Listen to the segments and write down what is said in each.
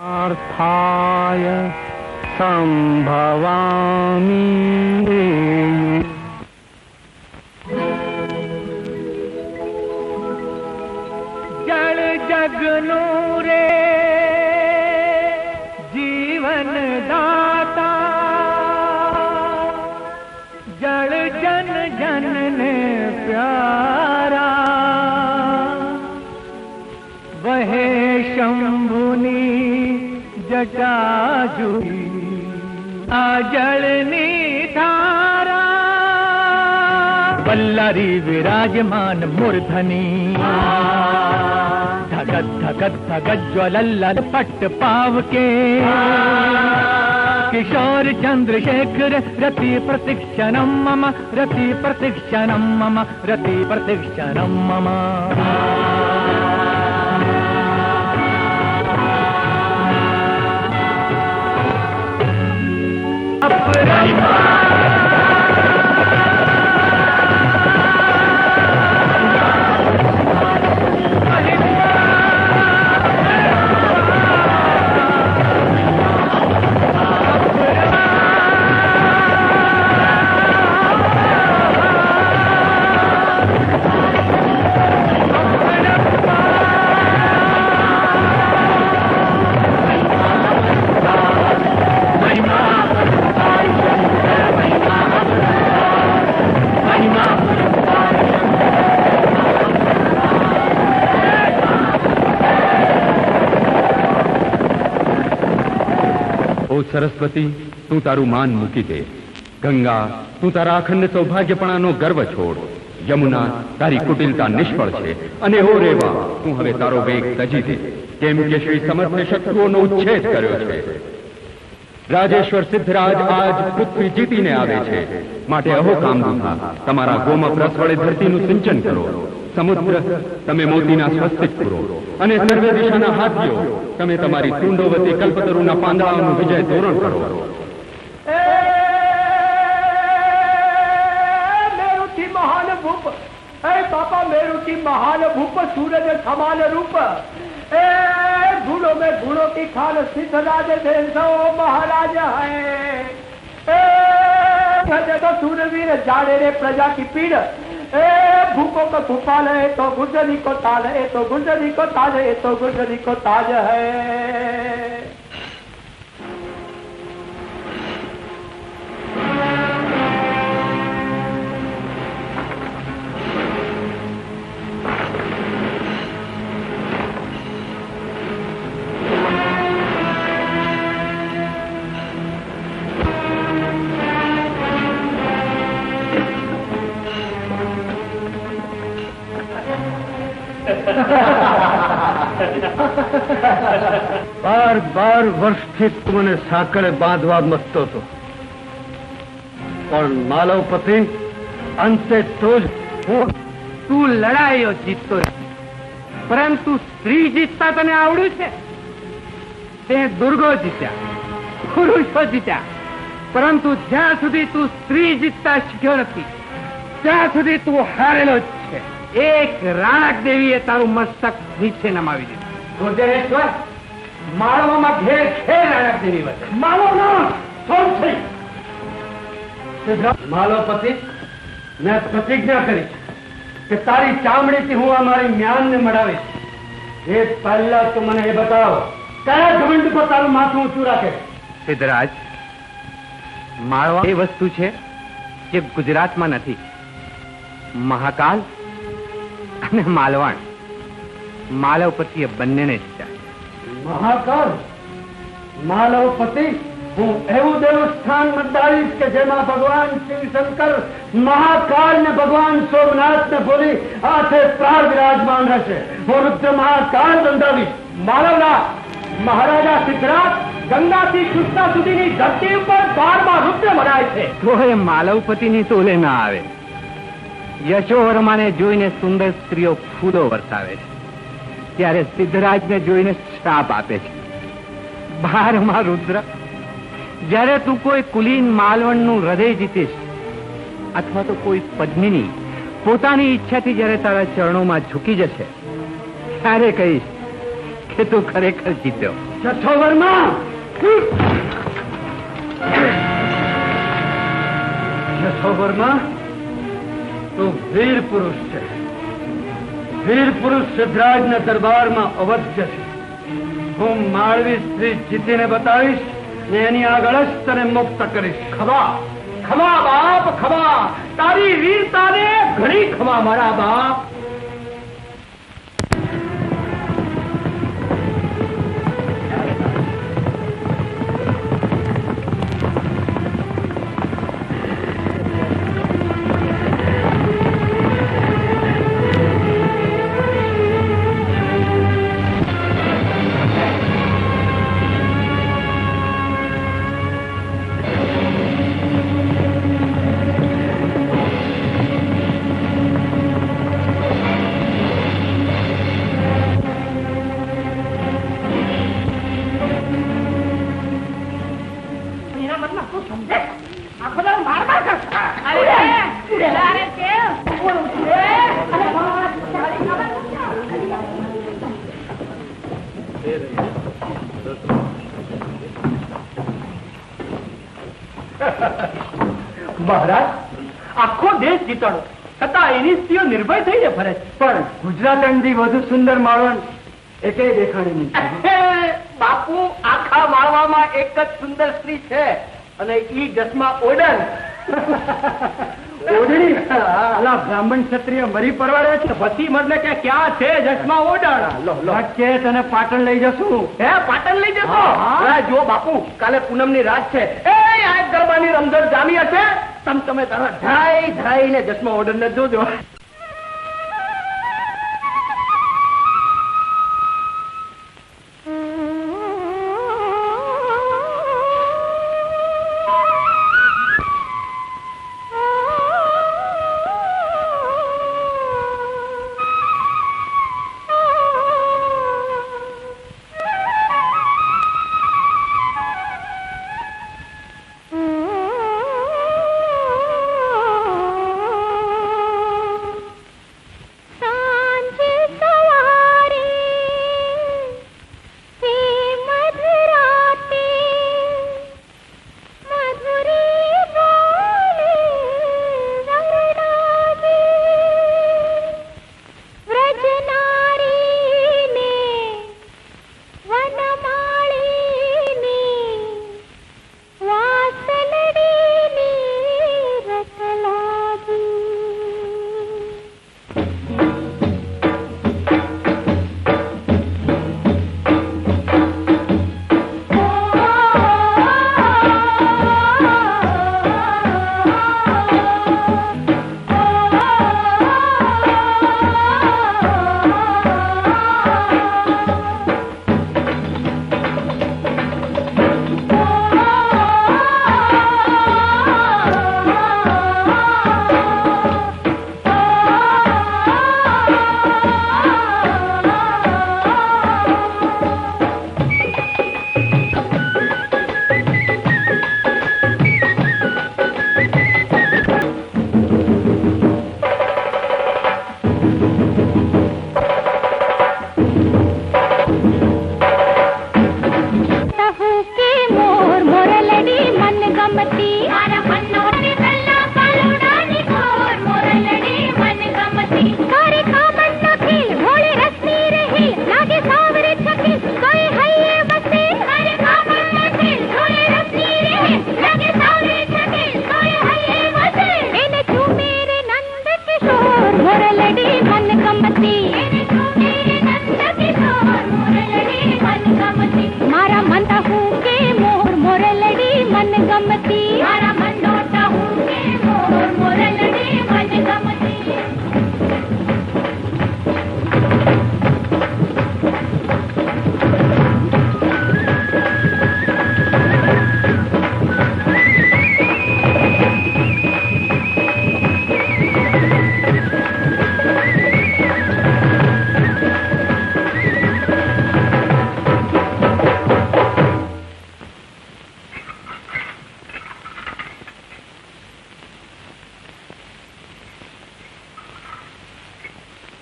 अर्थाय संभवामि। जल जगनो रे जीवन दाता, जल जन जन ने प्यारा, वहे शंभुनी जटा जुई आ जलनी धारा। वल्लरी विराजमान मूर्धनी, धगत धगत धगत ज्वलल्ल पट पाव के, किशोर चंद्रशेखर रति प्रतीक्षणं मम, रति प्रतीक्षणं मम, रति प्रतीक्षणं मम। સરસ્વતી, તું તારું માન મૂકી દે. ગંગા, તું તારા અખંડ સૌભાગ્યપણાનો ગર્વ છોડ. યમુના, તારી કુટિલતા નિષ્ફળ છે. અને ઓ રેવા, તું હવે તારો વેગ તજી દે, કેમ કે શ્રી સમર્થે શત્રુઓનો ઉચ્છેદ કર્યો છે. રાજેશ્વર સિદ્ધરાજ આજ પૃથ્વી જીતીને આવે છે, માટે અહો કામદૂતા, તમારા ગોમપ રસ વડે ધરતીનું સિંચન કરો. સમુદ્ર, તમે મોતીના સ્વસ્તિક પૂરો, અને સર્વે દિશાના હાથીઓ, તમે તમારી તુંડોવતી કલ્પતરુના પાંદડાઓનું વિજય તોરણ કરો. મેરુથી મહાન ભૂપ, હે બાપા મેરુથી મહાન ભૂપ, सूरज समान रूप, ए गुणों में गुणों की खान, सिद्धराज देशो महाराज है। तो सूरवीर जाने रे प्रजा की पीड़, ए भूखों को छुपा ले तो गुजरी को ताज है, तो गुजरी को ताज है, तो गुजरी को ताज है। બાર બાર વર્ષથી તું મને સાંકળે બાંધવા મથતો હતો, પણ માલવપતિ, અંતે તું લડાઈઓ જીતતો, પરંતુ સ્ત્રી જીતતા તને આવડ્યું છે? તે દુર્ગો જીત્યા, પુરુષો જીત્યા, પરંતુ જ્યાં સુધી તું સ્ત્રી જીતતા શીખ્યો નથી, ત્યાં સુધી તું હારેલો જ છે. એક રાણક દેવીએ તારું મસ્તક નીચે નમાવી દીધું. ગોજરેશ્વર, માળવામાં ઘેર ઘેર રાણક દેવી વસે. માલો ના માલવપતિ, મેં પ્રતિજ્ઞા કરી કે તારી ચામડીથી હું આ મારી મ્યાનને મડાવીશ. એ પહેલા તો મને એ બતાવો, કયા ઘમંડ પર તારું માથું ઊંચું રાખે? સિદ્ધરાજ, માળવા એ વસ્તુ છે જે ગુજરાતમાં નથી. મહાકાલ અને માલવણ, માલવપતિએ બંનેને જીત્યા. મહાકાલ, માલવપતિ, હું એવું દેવસ્થાન બંધાવીશ કે જેમાં ભગવાન શિવશંકર, મહાકાલ ને ભગવાન સોમનાથ ને ભૂલી હાથે પ્રાણ વિરાજમાન રહેશે. હું રુદ્ર મહાકાલ બંધાવીશ. માલવના મહારાજા સિદ્ધરાજ ગંગાથી કૃષ્ણા સુધીની ધરતી ઉપર 12મા રુદ્ર મનાય છે. તો એ માલવપતિની તોલે ના આવે. યશોવર્માને જોઈને સુંદર સ્ત્રીઓ ફૂલો વરસાવે છે, ત્યારે સિદ્ધરાજને જોઈને શ્રાપ આપે છે. 12મા રુદ્ર, જ્યારે તું કોઈ કુલીન માલવણનું હૃદય જીતીશ, અથવા તો કોઈ પદ્મિની પોતાની ઈચ્છાથી જ્યારે તારા ચરણોમાં ઝૂકી જશે, ત્યારે કહીશ કે તું ખરેખર જીત્યો. જથ્થો વર્મા, જથ્થો વર્મા, તું વીર પુરુષ છે. વીર પુરુષ સિદ્ધરાજના દરબારમાં અવશ્ય છે. હું માળવી સ્ત્રી જીતીને બતાવીશ ને એની આગળ જ તને મુક્ત કરીશ. ખમા ખમા બાપ ખમા, તારી વીરતાને ઘણી ખમા મારા બાપ. મહારાજ, આખો દેશ જીતણો છતાં એની સ્ત્રીઓ નિર્ભય થઈને ફરે છે. પણ ગુજરાત અંગથી વધુ સુંદર માળવણ એકેય દેખાણી નહીં. બાપુ, આખા માળવામાં એક જ સુંદર સ્ત્રી છે અને ઈ જસમા ઓડન. ઓઢણી અલા બ્રાહ્મણ ક્ષત્રિય મરી પરવાડે છે. પછી મતલબ કે ક્યાં છે જસમા ઓડન? કે તને પાટણ લઈ જશું. હે, પાટણ લઈ જશો? હા, જો બાપુ, કાલે પૂનમ ની રાત છે. એ આ ગરબાની રમઝટ જામી હશે. તમે તારા ધરાઈ ધરાઈને જસમા ઓડન ને જોજો.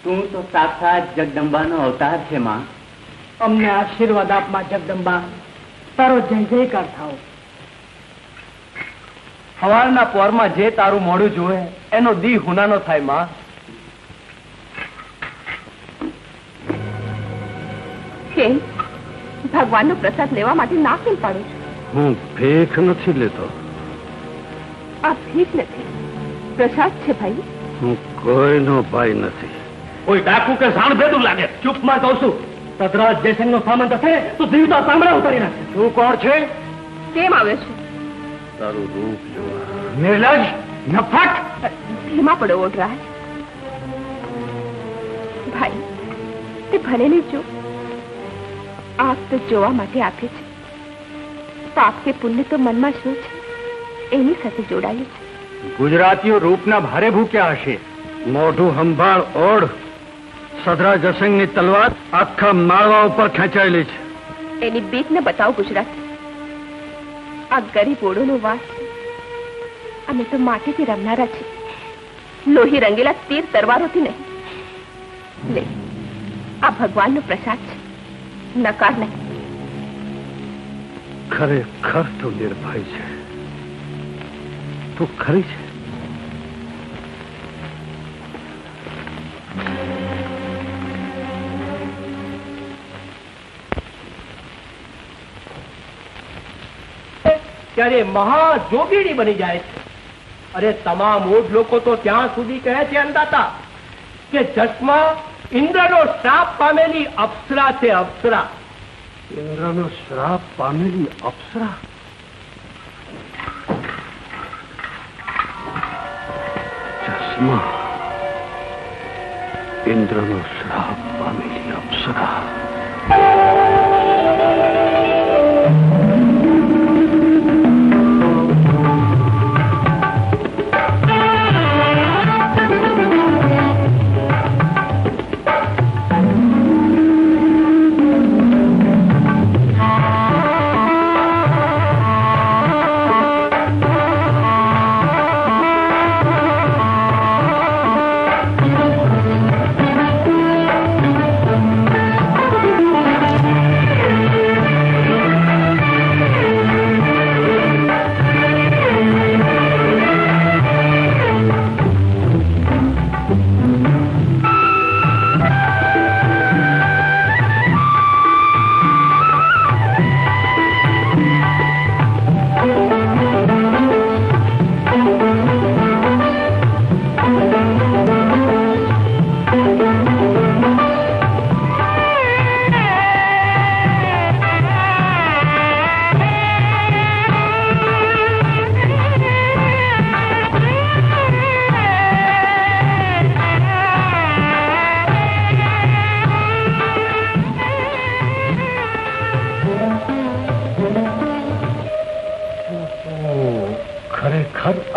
તું તો સાક્ષાત જગદંબાનો અવતાર છે માં. અમને આશીર્વાદ આપમાં જગદંબા, તારો જય જયકાર થાઓ. સવારના પોરમાં જે તારું મોડું જોવે એનો દી હુનાનો થાય માં. કેમ ભગવાનનો પ્રસાદ લેવા માટે ના કેમ પાડો છો? હું ભેખ નથી લેતો. આ ભીખ નથી, પ્રસાદ છે ભાઈ. હું કોઈનો ભાઈ નથી. કોઈ ડાકુ કે સાણ ભેદું લાગે. ચૂપમાં કહું છું, તદરાજ જયસિંહ નો સામંત હશે તો જીવતા સાંભળા ઉતારી નાખે. તું કોણ છે? કેમ આવ્યો છે? તારું રૂપ જોવા. નિર્લજ, નફટ. ધીમા પડો ઓઢરા ભાઈ, તે ભણેલી જો આપ તો જોવા માટે આપે છે. પાપ કે પુણ્ય તો મનમાં શું છે એની સાથે જોડાયું છે. ગુજરાતીઓ રૂપના ભારે ભૂખ્યા હશે. મોઢું સંભાળ ઓઢ. સદરા જસંગની તલવાર આખા માળવા ઉપર ખેંચાયેલી છે. એની બીક ને બતાવો ગુજરાતી. આ ગરીબ ઓળોનો વાસ છે. અમે તો માટીથી રમનારા છીએ, લોહી રંગેલા તીર તરવારોથી નહીં. લે, આ ભગવાનનો પ્રસાદ છે, નકાર નહીં. ખરેખર તું નિર્ભય છે. તું ખરી છે. ત્યારે મહાજોગીણી બની જાય છે. અરે તમામ ઓઢ લોકો તો ત્યાં સુધી કહે છે અંદાતા કે જસમાં ઇન્દ્રનો શ્રાપ પામેલી અપ્સરા છે. અપ્સરા. ઇન્દ્રનો શ્રાપ પામેલી અપ્સરા. ચશ્મા. ઇન્દ્રનો શ્રાપ પામેલી અપ્સરા.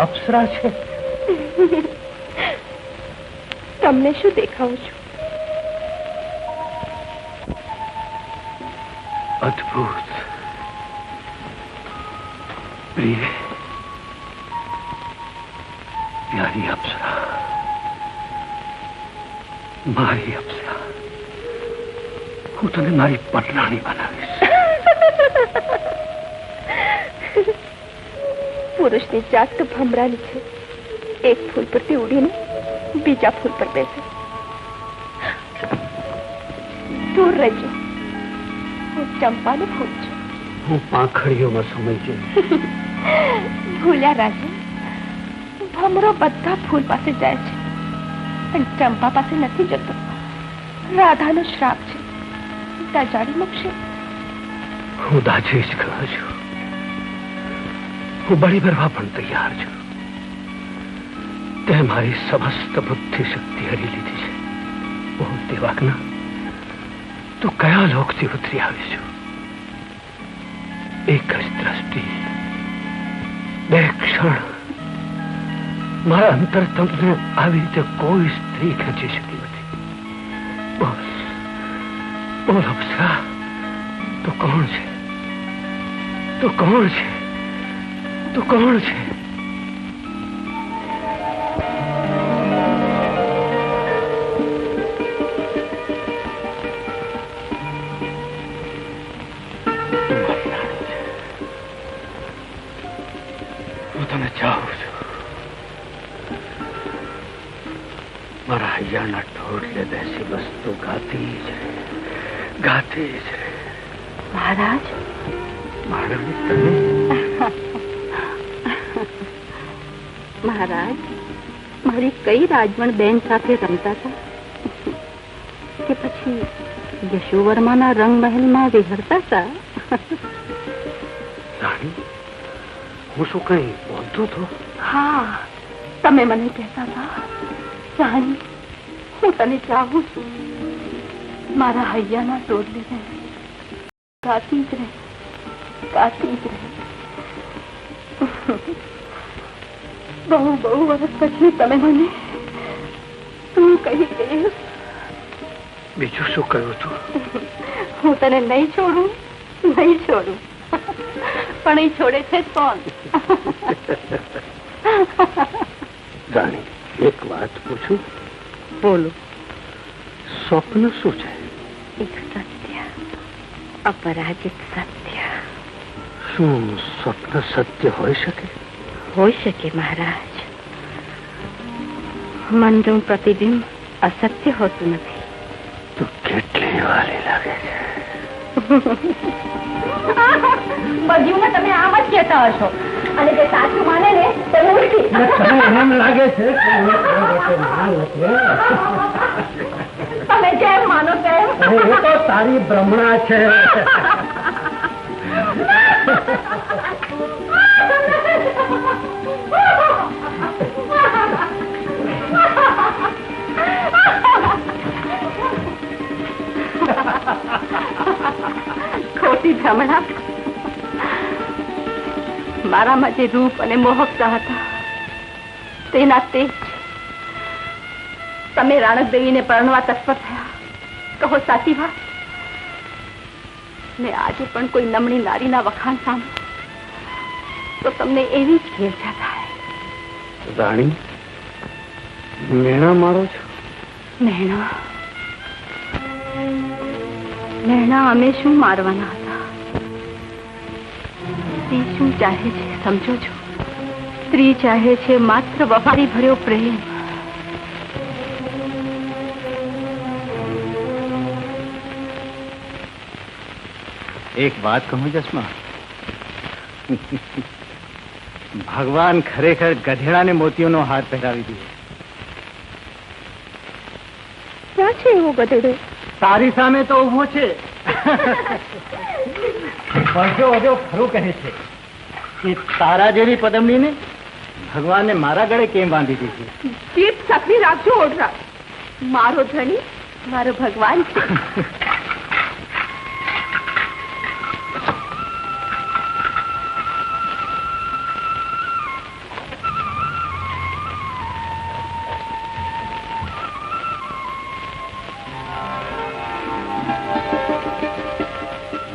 અપ્સરા છે. તમને શું દેખાવું છું? અદ્ભુત, પ્રિય, પ્યારી અપ્સરા, મારી અપ્સરા. હું તને મારી પટરાણી બનાવીશ. પુરુષની જાત તો ભમરાની છે. એક ફૂલ પરથી ઉડીને બીજા ફૂલ પર બેસે. દૂર રહેજો, હું ચંપાનું ફૂલ છું. હું પાંખડીઓમાં સમય છું. ભૂલ્યા રાજા, ભમરો બધા ફૂલ પાસે જાય છે પણ ચંપા પાસે નથી જતો. રાધાનો શ્રાપ છે, દાજાડી મૂકશે. હું દાજી જ કહું છું. હું બળી ભરવા પણ તૈયાર છું. તે મારી સમસ્ત બુદ્ધિ શક્તિ હરી લીધી છે. ઓ દેવાગ્ના, તું કયા લોકથી ઉતરી આવી છું? એક જ દ્રષ્ટિ, બે ક્ષણ મારા અંતરતમને આવી રીતે કોઈ સ્ત્રી ખેંચી શકી નથી. બોલ બોલ અપ્સરા, તું કોણ છે? તું કોણ છે? તું કોણ છે? ऐसी बस तो गाती જ રહે, ગાતી જ રહે. મહારાજ, મહારાજ તમે મહારાજ મારી કઈ રાજવણ બેન સાથે રમતા હતા કે પછી યશોવર્માના રંગમહેલમાં વિહરતા હતા? રાણી, હું શું કઈ બોલતો હતો? હા, તમે મને કહેતા હતા, રાણી હું તને ચાહું છું. મારા હૈયાના ટોડલે રહે, ગાતી જ રહે, ગાતી જ રહે. બહુ બહુ વર્ષ પછી તમે મને તું કહી ગયું. બીજું શું કહ્યું તું? હું તને નહીં છોડું, નહીં છોડું. પણ એ છોડે છે જ કોણ? રાણી, એક વાત પૂછું? બોલો. સ્વપ્ન શું છે? એક સત્ય, અપરાજિત સત્ય. શું સ્વપ્ન સત્ય હોઈ શકે? હોઈ શકે મહારાજ. મનનું પ્રતિબિંબ અસત્ય હોતું નથી. તું કેટલી વાલી લાગે છે. બધું તમે આમ જ કહેતા હશો અને જે સાચું માને ને તે ઉલટી. એમ લાગે છે કે તમે જેમ માનો તેમ. એ તો તારી ભ્રમણા છે. ખોટી ભ્રમણા. મારામાં જે રૂપ અને મોહકતા હતા તેના તે જ. તમે રાણક દેવીને પરણવા તત્પર થયા. કહો સાચી વાત. ને આજે પણ કોઈ નમણી નારીના વખાણ સાંભળો તો તમને એવી જ ઘેરછા થાય. રાણી, મેણા મારો છો? મહેણા મહેણા અમે શું મારવાના હતા? સ્ત્રી શું ચાહે છે સમજો છો? સ્ત્રી ચાહે છે માત્ર વફાદારી ભર્યો પ્રેમ. એક વાત કહું જસમા, ભગવાન ખરેખર ગધેડાને મોતીઓનો હાથ પહેરાવી દીધો. ક્યાં છે એવો ગધેડો? તારી સામે તો ઉભો છે. વર્ષો વધ્યો ખરું કહે છે કે તારા જેવી પદમણીને ભગવાને મારા ગળે કેમ બાંધી દીધી? જીભ સખી રાખજો ઓઢરા. મારો ધણી મારો ભગવાન છે.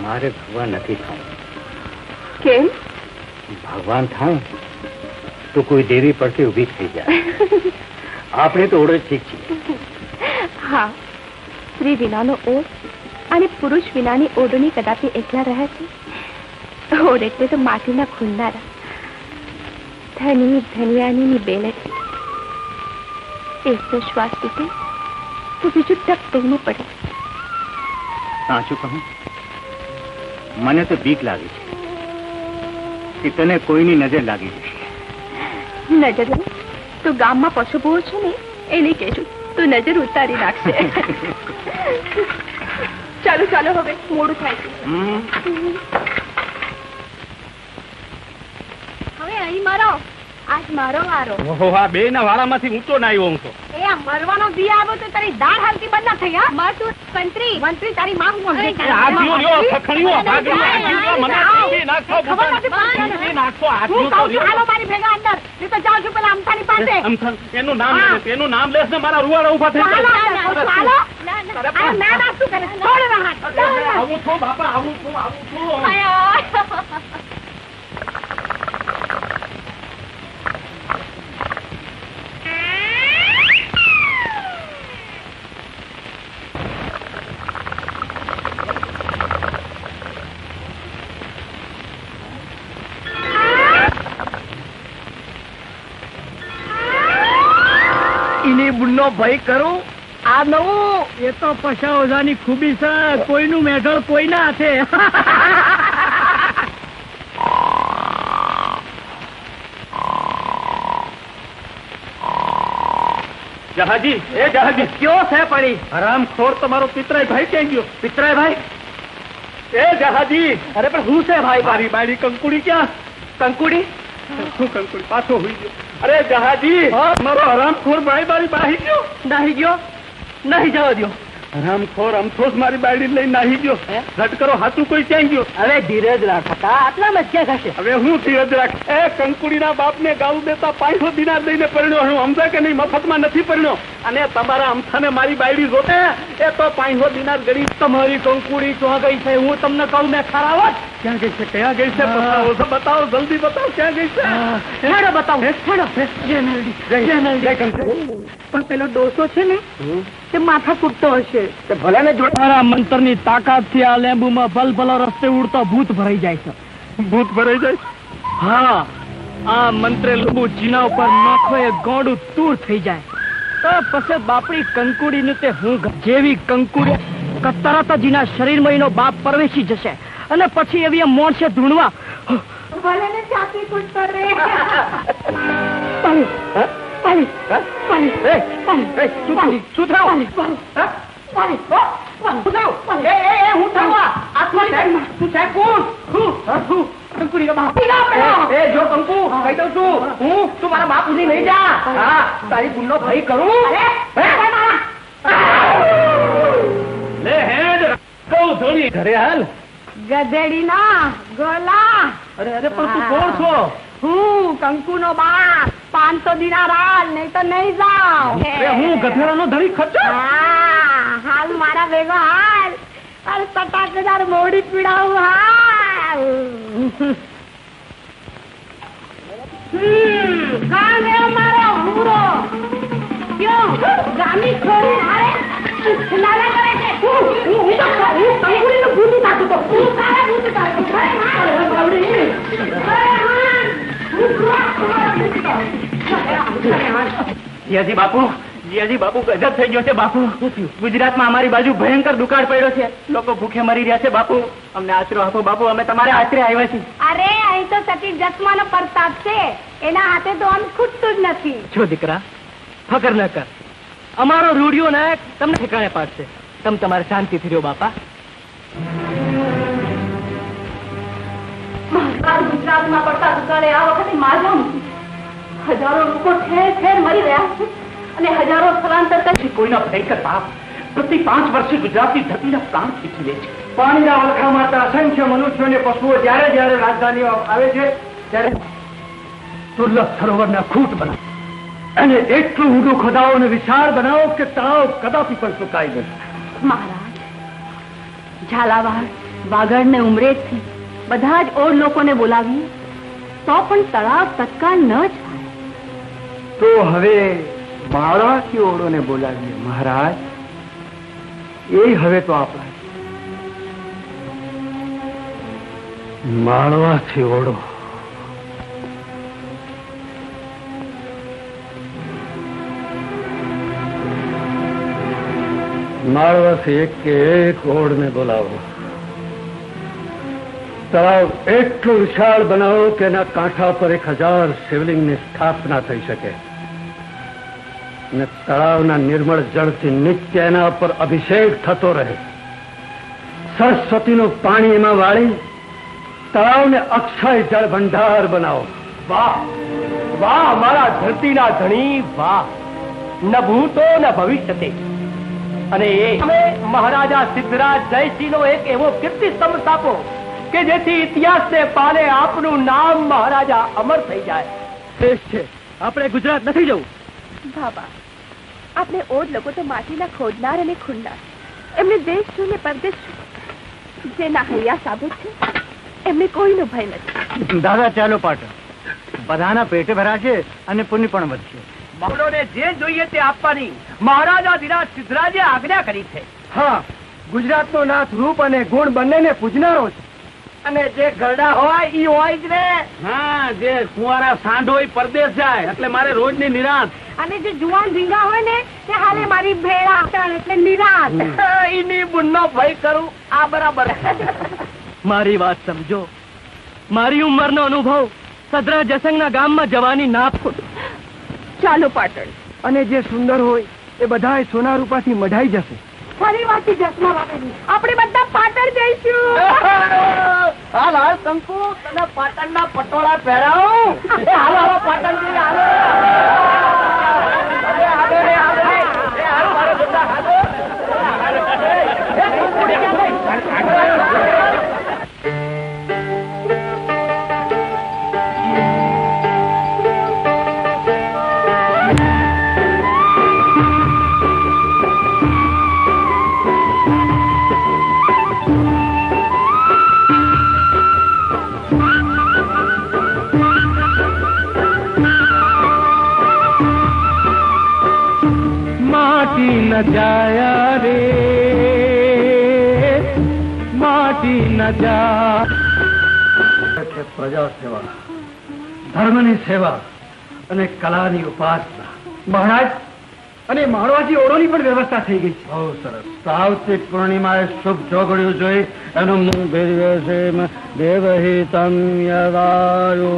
મારે ભગવાન નથી થવું. કેમ? ભગવાન થાઉં તો કોઈ દેવી પડખે ઊભી થઈ જાય. આપણે તો ઓળખ ઠીક છીએ. હા, સ્ત્રી વિનાનો ઓઢ અને પુરુષ વિનાની ઓઢણી કદાપી એકલા રહ્યા છે. ઓઢ એટલે તો માટીના ખૂંદનારા ધની ધનિયાની બેલટ. એક તો શ્વાસ તૂટે તો બીજું ટક દેવું પડે. સાચું કહું, મને તો બીક લાગે છે કે તને કોઈની નજર લાગી જશે. નજર લાગે તો ગામમાં પશુ ભૂવો છે ને એને કહેશું તો નજર ઉતારી નાખશે. ચાલો ચાલો, હવે મોડું થાય છે. હવે અહીં મારો આજ મારો વારો. ઓહો, આ બે ના વાળામાંથી ઊંચો ના આવ્યો હું તો. એ આ મરવાનો દી આવ્યો તો તારી દાળ હાલતી બંધ ના થઈ. હા મર તું મંત્રી તારી માં હું આ જીઓ લ્યો, ખખણ્યો, ભાગ્યો, આ જીવડા મને બે નાખો, બે નાખો, આ જીઓ તો લ્યો. હાલો મારી ભેગા અંદર. હું તો જાઉં છું પેલા અમથાની પાસે. અમથાન, એનું નામ લે, એનું નામ લેસ ને મારા રૂવાડા ઉભા થઈ જાય. ના શું કરે? છોડ રહા. આવું છું બાપા, આવું છું. બુલ્લો ભય કરું. આ નવું એ તો પશાઓજાની ખૂબી છે, કોઈનું મેઢળ કોઈના હાથે. જહાજી, એ જહાજી, કયો છે પડી? હરામખોર તમારો પિતરાય ભાઈ ક્યાં ગયો? પિતરાય ભાઈ? એ જહાજી, અરે પણ હું છે ભાઈ? મારી બાયડી કંકુડી ક્યાં? કંકુડી? શું કંકુડી? પાછો હોઈ ગયો. અરે જહાજી, મારો હરામખોર ભાઈ મારી બાહી ગયો. નાહી ગયો? નહીં જવા દો. હરામખોર અમથોસ મારી બાયડી લઈને નાહી ગયો. રટ કરો, હાથું કોઈ ક્યાં ગયો? હવે ધીરજ રાખ કાકા, આટલામાં જ ક્યાં થશે? હવે હું ધીરજ રાખ. એ કંકુડીના બાપને ગાળું દેતા 500 દિનાર દઈને પરણ્યો હું, સમજાય કે નહીં? મફતમાં નથી પરણ્યો. અને તમારા અમથાને મારી બાયડી જોતે એ તો 500 દિનાર ગળી. તમારી કંકુડી ક્યાં ગઈ છે? હું તમને કહું મેં ખરાવત. ક્યાં ગઈ છે? ક્યાં ગઈ છે? બતાવો તો બતાવો, જલ્દી બતાવો, ક્યાં ગઈ છે? હેડો બતાવો, હેડો. પણ પેલો ડોસો છે ને તે માથા કૂટતો હશે. ભલે ને જોડે મારા મંતરની તાકાતથી આ લેંબુમાં ભલભલો રસ્તે ઉડતો ભૂત ભરાઈ જાય છે. ભૂત ભરાઈ જાય. હા, આ મંત્રે લીંબુ જીના ઉપર નાખો એ ગોડું તૂર થઈ જાય. તો પછી બાપડી કંકુડીનું તે હું જેવી કંકુડી તરત જ એના શરીરમાં એનો બાપ પરવેશી જશે અને પછી એવી મોણસે ધૂણવા. શું થયું? જો કંકુ કહી દઉં છું હું, તું મારા બાપ સુધી નહીં જા. હા, તારી ગુનો ભાઈ કરું. લે હેડ કહું થોડી ઘરે હાલ. ગધેડી ના ગોલા. અરે અરે, પણ તું કોણ છો? હું કંકુ નો બાપ. 500 દિનાર હાલ, નહીં તો નહીં જાઉં. અરે હું ગધેડાનો ધણી ખર્ચો. હા, હાલ મારા ભેગો હાલ. અરે 50,000 મોડી પીડાવું હાલ. કાં ગયો મારો હુરો? ક્યો ગામી છોડી હારે લાલા કરે છે? હું કંકુડીનું ભૂતું થાતું તો હું કાલે ભૂતું થાતું. અરે હા, બાવડી. અરે હા, હું જીયાજી બાપુ, જીયાજી બાપુ, ગજબ થઈ ગયો છે બાપુ. ગુજરાતમાં અમારી બાજુ ભયંકર દુકાળ પડ્યો છે. લોકો ભૂખે મરી રહ્યા છે બાપુ. અમને આશરો આપો બાપુ, અમે તમારે આશરે આવ્યા છીએ. અરે અહીં તો સતી જસમાનો પ્રતાપ છે, એના હાથે તો આમ ખૂટતું જ નથી. જો દીકરા, ફકર ન કર. અમારો રૂડિયો નાયક તમને ઠેકાણે પાડશે. તમે તમારે શાંતિથી રહ્યો બાપા. ગુજરાતમાં પડતા દુકાળે આ વખતે માજા મૂકી. હજારો લોકો ઠેર ઠેર મરી રહ્યા છે અને હજારો સ્થળાંતર કરી. કોઈના ભયંકર પાપ પ્રતિ 5 વર્ષે ગુજરાતની ધરતીના પ્રાણ ખેંચી લે છે. પાણીના વલખા મારતા અસંખ્ય મનુષ્યો અને પશુઓ જ્યારે જ્યારે રાજધાનીઓ આવે છે ત્યારે દુર્લભ સરોવરના ખૂટ બનાવો અને એટલું ઊંડું ખોદાવો અને વિશાળ બનાવો કે તળાવ કદાપી પણ સુકાય નહીં. મહારાજ, ઝાલાવાડ, વાગડ ને ઉમરેઠથી બધા જ ઓર લોકોને બોલાવીએ તો પણ તળાવ તત્કાલ ન જ થાય. તો હવે માળવાથી ઓળોને બોલાવીએ મહારાજ. એ હવે તો આપણા માળવાથી ઓળો. માળવાથી એક કે એક ઓળને બોલાવો. તળાવ એટલું વિશાળ બનાવો કે એના કાંઠા પર 1000 શિવલિંગની સ્થાપના થઈ શકે અને તળાવના નિર્મળ જળથી નિત્ય એના પર અભિષેક થતો રહે. સરસ્વતીનું પાણી એમાં વાળી તળાવને અક્ષય જળ ભંડાર બનાવો. વાહ વાહ, મારા ધરતીના ધણી, વાહ. ન ભૂતો ન ભવિષ્યતે. અને એ મહારાજા સિદ્ધરાજ જયસિંહનો એક એવો કીર્તિ સ્તંભ સ્થાપો કે જેથી ઇતિહાસને પાને આપનું નામ મહારાજા અમર થઈ જાય. દેશ છે, આપણે ગુજરાત નથી જવું. બાબા, આપણે ઓડ લોકો તો માટીના ખોદનાર અને ખૂંદનાર. એમને દેશ શું ને પરદેશ શું? જેના હૈયા સાબુત છે એમને કોઈનો ભય નથી. દાદા ચાલો પાટણ. બધાના પેટે ભરાશે અને પુણ્ય પણ વધશે. બાળોને જે જોઈએ તે આપવાની મહારાજા દિરાજ સિદ્ધરાજે આજ્ઞા કરી છે. હા, ગુજરાતનો નાથ રૂપ અને ગુણ બંનેને પૂજનારો છે. અને જે ઘરડા હોય ઈ હોય જ ને. હા, જે કુંવારા સાંઢ હોય પરદેશ જાય એટલે મારે રોજની નિરાંત. અને જે જુવાન ઝીંગા હોય ને તે હાલે મારી ભેળા એટલે નિરાશ. ઈની બુનનો ભય કરું આ બરાબર. મારી વાત સમજો. મારી ઉંમરનો અનુભવ સદરા જસંગના ગામમાં જવાની ના ફૂટ. ચાલો પાટણ. અને જે સુંદર હોય એ બધા સોના રૂપાથી મઢાઈ જશે. ફરી વાંચી જસમાં વાવેલી આપણે બધા પાટણ જઈશું. હાલ હાલ શંકુ, તને પાટણના પટોળા પહેરાવું. હાલો હાલો પાટણ જઈએ, હાલો. माटी न जाया रे, माटी न જા. પ્રજા સેવા, ધર્મની સેવા અને કલાની ઉપાસના. મહારાજ, અને માળવાથી ઓળોની પણ વ્યવસ્થા થઈ ગઈ છે. બહુ સરસ. સાવતી પૂર્ણિમાએ શુભ ચોગડ્યું જોઈ એનું મું ભેરવે છે દેવહિતમ યદાયો.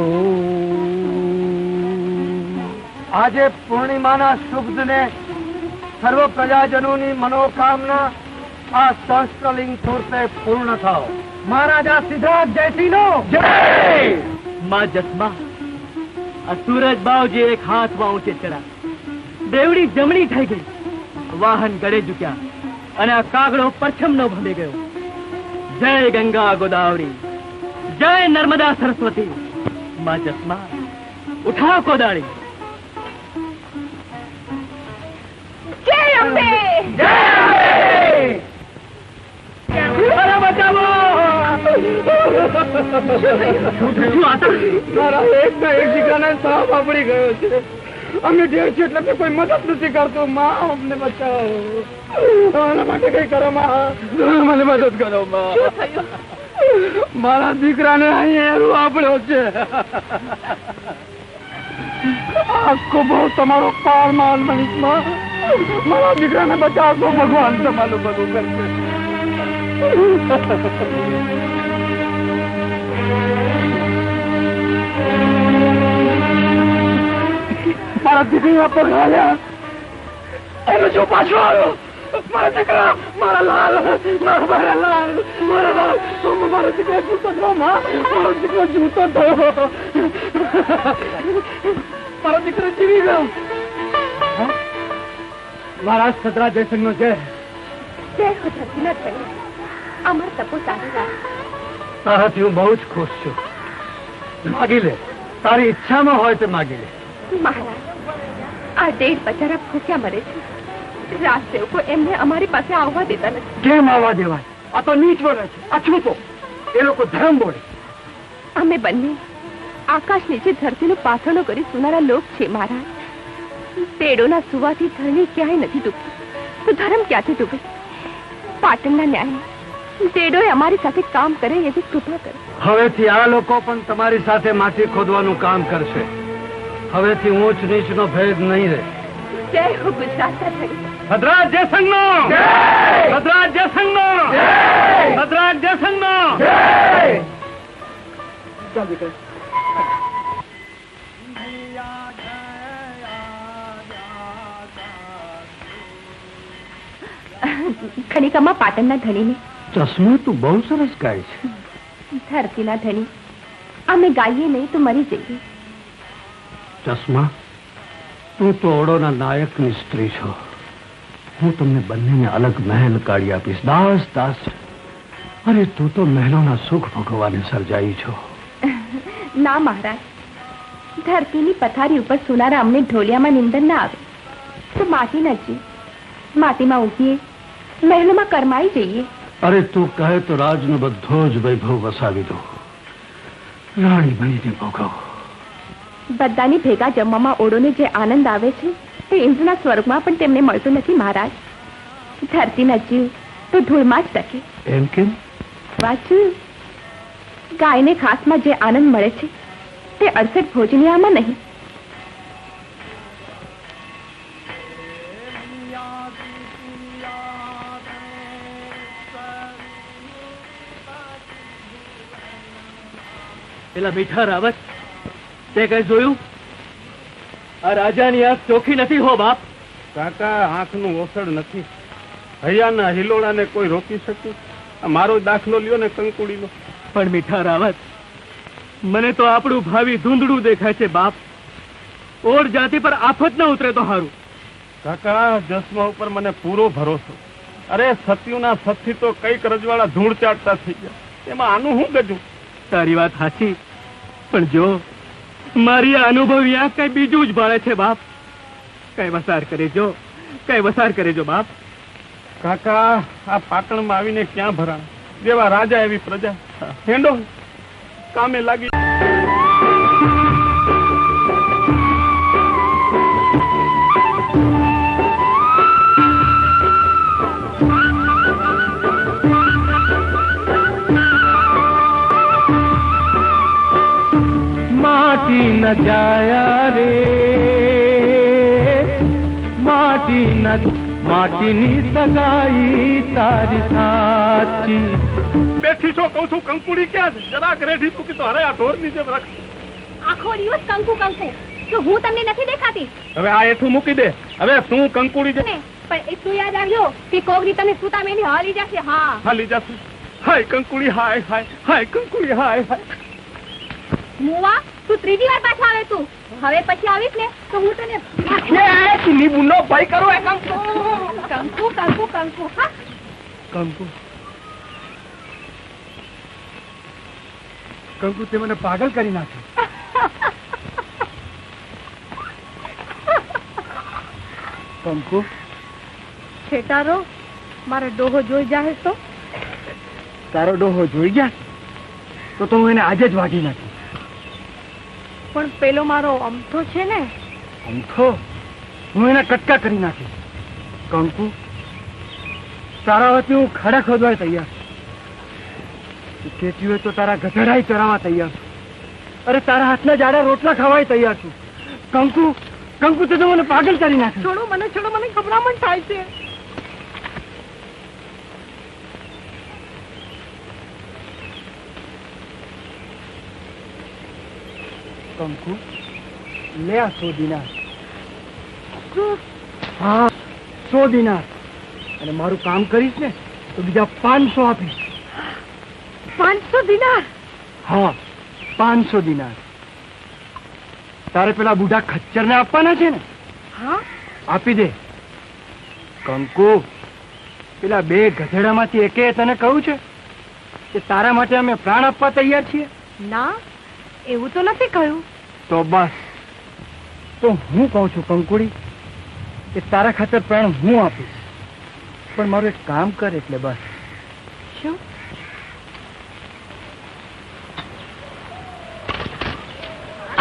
આજે પૂર્ણિમાના શુભ દિને સર્વ પ્રજાજનોની મનોકામના આ સહસ્ત્રલિંગ સુરતે પૂર્ણ થાવ. મહારાજા સિદ્ધાર્થ જયસિંહનો જય. માં જસમાં આ સૂરજ બાવજી એક હાથમાં ઊંચે ચડા. દેવડી જમણી થઈ ગઈ, વાહન ગળે ઝૂક્યા અને આ કાગડો પરછમનો ભમી ગયો. જય ગંગા ગોદાવરી, જય નર્મદા સરસ્વતી. માં જસમાં ઉઠા કોદાળી. જય અંબે. અરે બચાવો! શું આતા? મારા એક ના એક દીકરાને સાપ આપડી ગયો છે. અમે ઢેર છે એટલે કોઈ મદદ નથી કરતો. માં, અમને બચાવો. આના માટે કઈ કરો માં. મને મદદ કરો માં. મારા દીકરાને અહીંયા એરું આપડ્યો છે. આખો બહુ તમારો પાર માન મનીષમાં. મારા દીકરાને બચાવશો, ભગવાન તમારું બધું કરશે. મારા દીકરા પગાર્યા એનો જો પાછો આવ્યો. મારા દીકરા, મારા લાલ, મારા લાલ, મારા લાલ, મારા દીકરા જૂતો થયો માં. મારો દીકરો જૂતો થયો. મારો દીકરો જીવી ગયો. મહારાજ સદરા જયસિંહ નો જય. જય હો ધરતીના ધણી, અમર તપો સારી રાખ. તારાથી હું બહુ જ ખુશ છું. માગી લે, તારી ઈચ્છામાં હોય તો માગી લે. મહારાજ, આ 1.5 બચારા ભૂખ્યા મરે છે. રાજ સેવકો એમને અમારી પાસે આવવા દેતા નથી. કેમ આવવા દેવાય? આ તો નીચ બોલે છે, અછૂતો. એ લોકો ધર્મ બોલે. અમે બંને આકાશ નીચે ધરતીનું પાથરણો કરી સુનારા લોક છે મહારાજ. પેડોના સુવાથી ધરણી ક્યાંય નથી ડૂબતી, તો ધર્મ ક્યાંથી ડૂબે? પાટણના ન્યાય પેડોએ અમારી સાથે કામ કરે એવી કૃપા કરે. હવેથી આ લોકો પણ તમારી સાથે માટી ખોદવાનું કામ કરશે. હવેથી ઊંચ નીચનો ભેદ નહીં રહે. જય હો ગુજરાતના ધણી. ભદ્રાજ જયસંગનો જય. ભદ્રાજ જયસંગનો જય. ભદ્રાજ જયસંગનો જય. ખનિકામાં પાટણના ધણીને ચશ્મો તું બહુ સરસ ગાય છે. ધરતીના ધણી, અમે ગાઈએ નહીં તો મરી જઈએ. ચશ્મા, તું તો ઓળોના નાયકની સ્ત્રી છો. હું તમને બંનેને અલગ મહેલ કાઢી આપીશ. દાસ દાસ. અરે તું તો મહેલોના સુખ ભોગવવાની સર્જાઈ છો. ના મહારાજ, ધરતીની પથારી ઉપર સુનારા અમને ઢોલિયામાં નિંદર ના આવે તો માટી ના જીવ. માટીમાં ઊંઘીએ, મહેલોમાં કરમાઈ જઈએ. અરે તું કહે તો રાજનો બધો જ વૈભવ વસાવી દો. રાણી બનીને ભોગવો. બધાની ભેગા જમવામાં ઓળોને જે આનંદ આવે છે તે ઇન્દ્રના સ્વર્ગમાં પણ તેમને મળતું નથી મહારાજ. ધરતીના જીવ તો ધૂળમાં જ ટકે. એમ કેમ? વાંચું. ગાયને ઘાસમાં જે આનંદ મળે છે તે 68 ભોજનિયામાં નહીં. પેલા મીઠા રાવત, તે કઈ જોયું? આ રાજાની આંખ ચોખ્ખી નથી હો બાપ. કાકા, આંખનું ઓસડ નથી. હૈયાના હિલોળાને કોઈ રોકી શકે? મારો દાખલો લ્યો ને કંકુડીનો. પણ મીઠા રાવત, મને તો આપણું ભાવિ ધૂંધળું દેખાય છે બાપ. ઓર જાતિ પર આફત ન ઉતરે તો હારું. કાકા, જસમા ઉપર મને પૂરો ભરોસો. અરે સત્યુના સતથી તો કઈક રજવાડા ધૂળ ચાટતા થઈ ગયા. એમાં આનું શું ગજું? તારી વાત સાચી, પણ જો મારી આ અનુભવી આંખ કઈ બીજું જ ભાળે છે બાપ. કઈ વસાર કરેજો, કઈ વસાર કરેજો બાપ. કાકા, આ પાટણમાં આવીને ક્યાં ભરાણ? જેવા રાજા એવી પ્રજા. હેંડો કામે લાગી. माटी न जाया रे, माटी न माटीनी सगाई तारी साची. બેઠી છો કહું છું, કંકુડી ક્યાં છે? જરાક રેઠી મૂકી તો અરે આ ઢોરની જેમ રાખ. આખો દિવસ કંકુ કંકુ, તો હું તમને નથી દેખાતી? હવે આ એઠું મૂકી દે. હવે શું કંકુડી છે? પણ એટલું યાદ આવ્યો કે કોગરી તમને સુતા મેલી હાલી જશે. હા, હાલી જશે. હાય કંકુડી, હાય હાય હાય કંકુડી, હાય હાય. મુવા, તું ત્રીજી વાર પાછો આવે. તું હવે પછી આવીશ ને તો હું તને બુનો ભાઈ કરો. કંકુ કંકુ કંકુ. હા, કંકુ, કંકુ, તે મને પાગલ કરી નાખ્યો. કંકુ, છેટારો મારો ડોહો જોઈ જાય તો? તારો ડોહો જોઈ ગયા તો હું એને આજે જ વાગી નાખી. પણ પેલો મારો અમથો છે ને, અમથો, હું એને કટકા કરી નાખી. કંકુ, તારા વતી હું ખાડા ખોદવા તૈયાર છું. કહેતી હોય તો તારા ગધેડાઈ ચરાવવા તૈયાર છું. અરે તારા હાથના જાડા રોટલા ખાવાય તૈયાર છું. કંકુ, કંકુ, તે તો મને પાગલ કરી નાખ્યો. છોડો મને, છોડો મને, ગભરામણ થાય છે. કંકુ, લે આ 100 દિનાર. હા, 100 દિનાર. અને મારું કામ કરીશ ને તો બીજા 500 આપીશ. 500 દિનાર? હા, 500 દિનાર. તારે પેલા બુઢા ખચ્ચર ને આપવાના છે ને? હા, આપી દે. કંકુ, પેલા 2 ગધેડામાંથી એકે તને કહ્યું છે કે તારા માટે અમે પ્રાણ આપવા તૈયાર છીએ? ના, એવું તો નથી કહ્યું. તો બસ, તો હું કહું છું કંકુડી કે તારા ખાતર પ્રાણ હું આપીશ, પણ મારું એક કામ કર એટલે બસ. શું?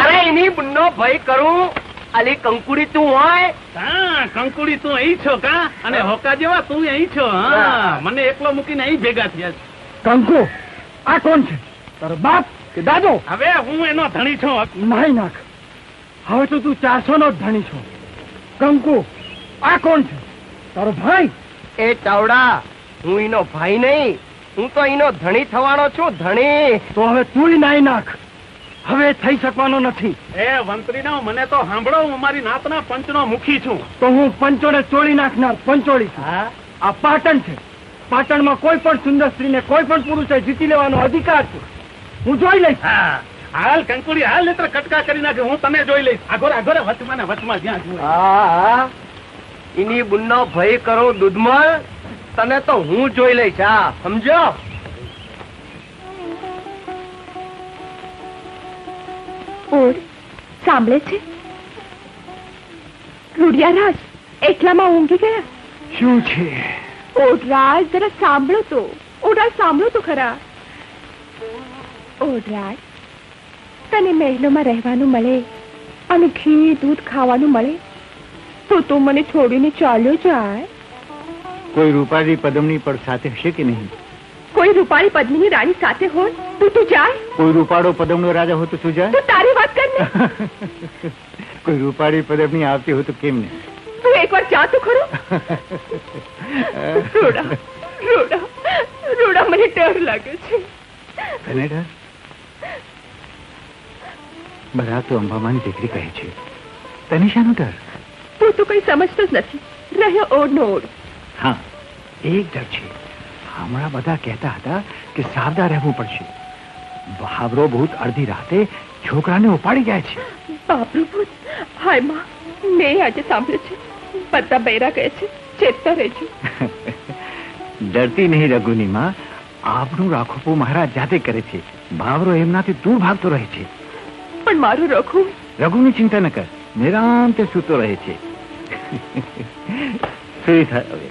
અરે એની બુનો ભાઈ કરું. અલી કંકુડી તું હોય? હા, કંકુડી તું અહીં છો કા? અને હોકા જેવા તું અહીં છો? હા, મને એકલો મૂકીને અહીં ભેગા થયા છે. કંકુ, આ કોણ છે? તારો બાપ કે દાદો? હવે હું એનો ધણી છું. મારી નાખ. હવે તો તું 400 નો જ ધણી છો. કંકુ, આ કોણ છે? તારો ભાઈ? એ ચાવડા, હું એનો ભાઈ નહીં, હું તો એનો ધણી થવાનો છું. ધણી. તો હવે તું નાઈ નાખ. હવે થઈ શકવાનો નથી. એ મંત્રીનો મને તો સાંભળો, હું મારી નાતના પંચનો મુખી છું. તો હું પંચોને ચોળી નાખનાર પંચોળી છું. આ પાટણ છે. પાટણમાં કોઈ પણ સુંદર સ્ત્રીને કોઈ પણ પુરુષે જીતી લેવાનો અધિકાર છે. હું જોઈ લઈશ. હા, હાલ કંકુડી, હાલ નહીતર કટકા કરી નાખે. હું તને જોઈ લઈશ. આગળ આગળ વચમાં ને વચમાં જ્યાં જુએ. હા, એની બુનો ભય કરું દૂધમલ, તને તો હું જોઈ લઈશ. હા, સમજો? ઓર સાંભળે છે? રૂડિયારાજ એટલામાં ઊંઘી ગયા. શું છે? ઓઢરાજ, જરા સાંભળો તો. ઓઢરાજ, સાંભળો તો ખરા. ઓઢરાજ, તને મહેલોમાં રહેવાનું મળે અને ઘી દૂધ ખાવાનું મળે તો તું મને છોડીને ચાલ્યો જાય. કોઈ રૂપાળી પદમની પણ સાથે હશે કે નહીં? કોઈ રૂપાળી પદ્મિની રાણી સાથે હોય તું જાય? કોઈ રૂપાળો પદમનો રાજા હોય તો તું જાય? તું તારી વાત કર ને. કોઈ રૂપાળી પદમની આવતી હોય તો કેમ ને? તું એકવાર જા તો ખરો. રોડા રોડા રોડા, મને ડર લાગે છે. તને ડર? બરા તો અંબામાની દીકરી કહે છે, તને શાનો ડર? તું તો કઈ સમજતો જ નથી. રહ્યો ઓડ નો ઓડ. હા, એક ડર છે. હમણાં બધા કહેતા હતા કે સાવધાન રહેવું પડશે. બહાવરો ભૂત અડધી રાતે છોકરાને ઉપાડી જાય છે. બાપરું ભૂત! હાય માં, મેં આજે સાંભળ્યું છે. બધા બૈરા કહે છે ચેતતા રહેજો. ડરતી નહીં રઘુની માં. આપણું રાખોપો મહારાજ જાતે કરે છે. બાવરો એમનાથી દૂર ભાગતો રહે છે. પણ મારું રઘુ? રઘુની ચિંતા ન કર, નિરાંતે સૂતો રહે છે. સુઈ થાય હવે.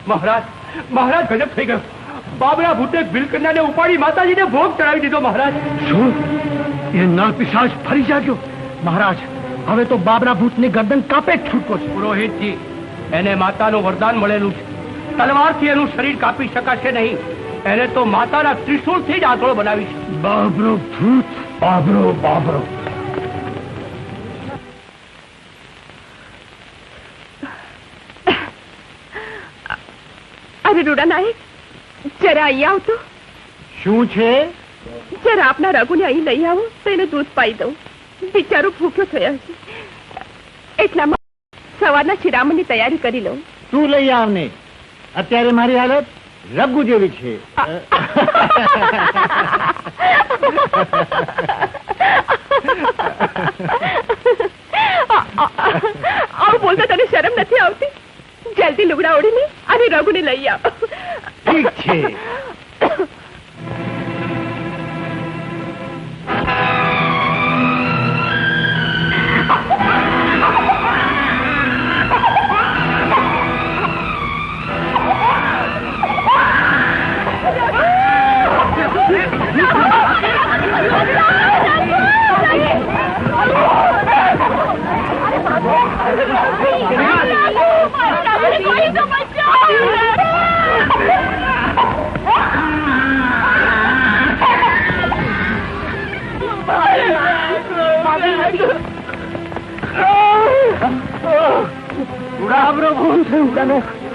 મહારાજ, મહારાજ ગજબ થઈ ગયો. બાબરા ભૂતે બિલકન્યાને ઉપાડી માતાજીને ભોગ ચડાવી દીધો. મહારાજ, શું? એ નર પિશાચ ફરી જાગ્યો? મહારાજ, હવે તો બાબરા ભૂતની ગરદન કાપે જ છૂટકો છે. પુરોહિતજી, એને માતાનું વરદાન મળેલું છે. તલવારથી એનું શરીર કાપી શકાશે નહીં. એને તો માતાના ત્રિશૂળથી જ આંતળો બનાવી છે. બાબરો ભૂત! બાબરો બાબરો! અરે રૂડા નાયક, જરા અહીં આવતો. શું છે? જરા આપના રઘુને અહીં લઈ આવો તો એને દૂધ પાઈ દઉં. બિચારો ભૂખ્યો થયો છે. એટલામાં સવારના શિરામણની તૈયારી કરી લઉં. તું લઈ આવ ને. અત્યારે મારી હાલત રઘુ જેવી છે. આવું બોલતા તને શરમ નથી આવતી? જલ્દી લુગડા ઓઢીને અને રઘુને લઈ આવ. ઠીક છે.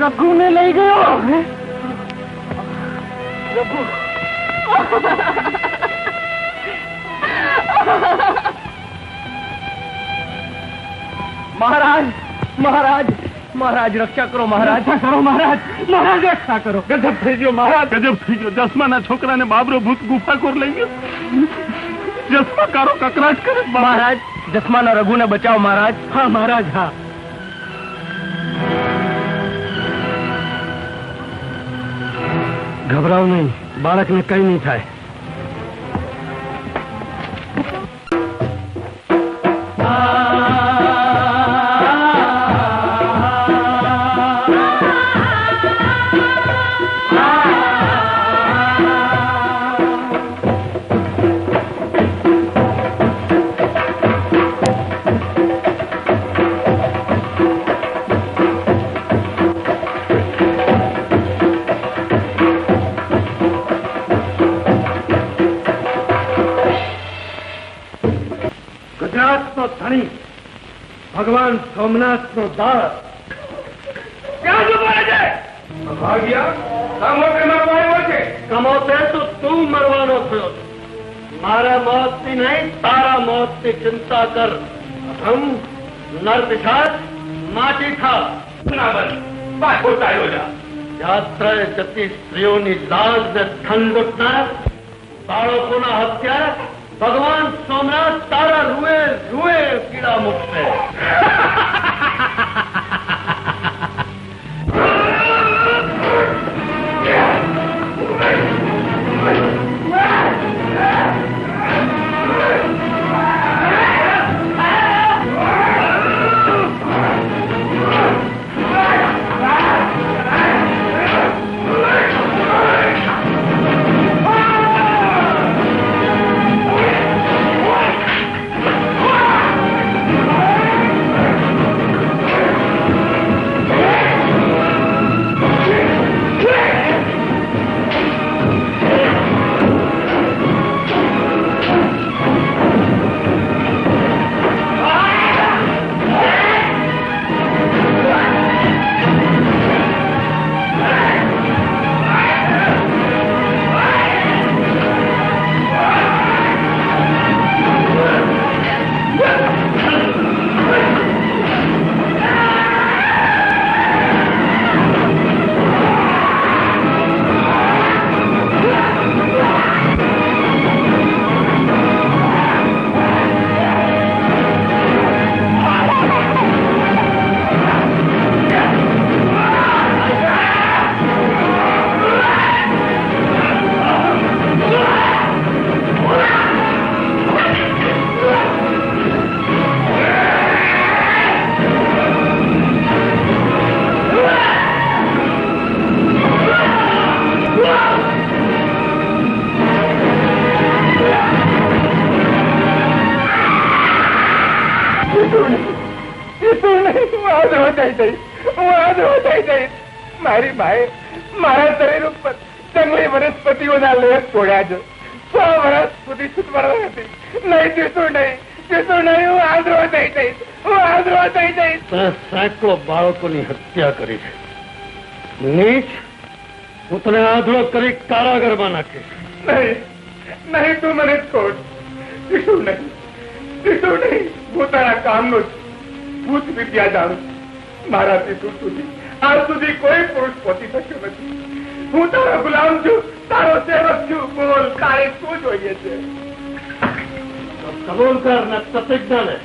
રઘુને લઈ ગયો. મહારાજ, મહારાજ, મહારાજ રક્ષા કરો. મહારાજ કરો. મહારાજ, મહારાજ રક્ષા કરો. ગજબ થઈ ગયો મહારાજ, ગજબ થઈ ગયો. દસમાના છોકરાને બાબરો ભૂત ગુફાખોર લઈ ગયો. જસમાકારો કકરાટ કરે. મહારાજ, જસમાના રઘુને બચાવો મહારાજ. હા મહારાજ, હા. ગભરાવ નહીં, બાળકને કઈ નહીં થાય. ગુજરાતનો ધણી, ભગવાન સોમનાથનો દાસ. ક્યાં જુઓ છે? કમોતે તો તું મરવાનો થયો. મારા મોતની નહીં, તારા મોતની ચિંતા કર. હમ નર પિશાચ માટી થા. યાત્રાએ જતી સ્ત્રીઓની લાજ ને ધન લૂંટનાર, બાળકોના હત્યા, ભગવાન સોમનાથ તારા રૂએ રૂએ પીડા મૂકશે. મારી ભાઈ મારા શરીર ઉપર જંગલી વનસ્પતિઓના લેપ છોડ્યા છે. 100 વર્ષ સુધી સુધવડ હતી. નહીં જીતું નહીં, જીતું નહીં. હું આંધળો થઈ જઈશ, હું આંધળો થઈ જઈશ. સેંકડો બાળકોની હત્યા કરી છે. નીચ, હું તને આંધળો કરી કારાગરમાં નાખીશ. નહીં નહીં, તું મને છોડ. જીતું નહીં, જીતું નહીં. હું તારા કામનો ભૂત વિદ્યા જાણું. મારાથી તું સુધી આજ સુધી કોઈ પુરુષ પહોંચી શક્યો નથી. હું તારો ગુલામ છું, તારો સેવક છું. બોલ, તારે શું જોઈએ છે? કબૂલ કર ને પ્રતિજ્ઞા લે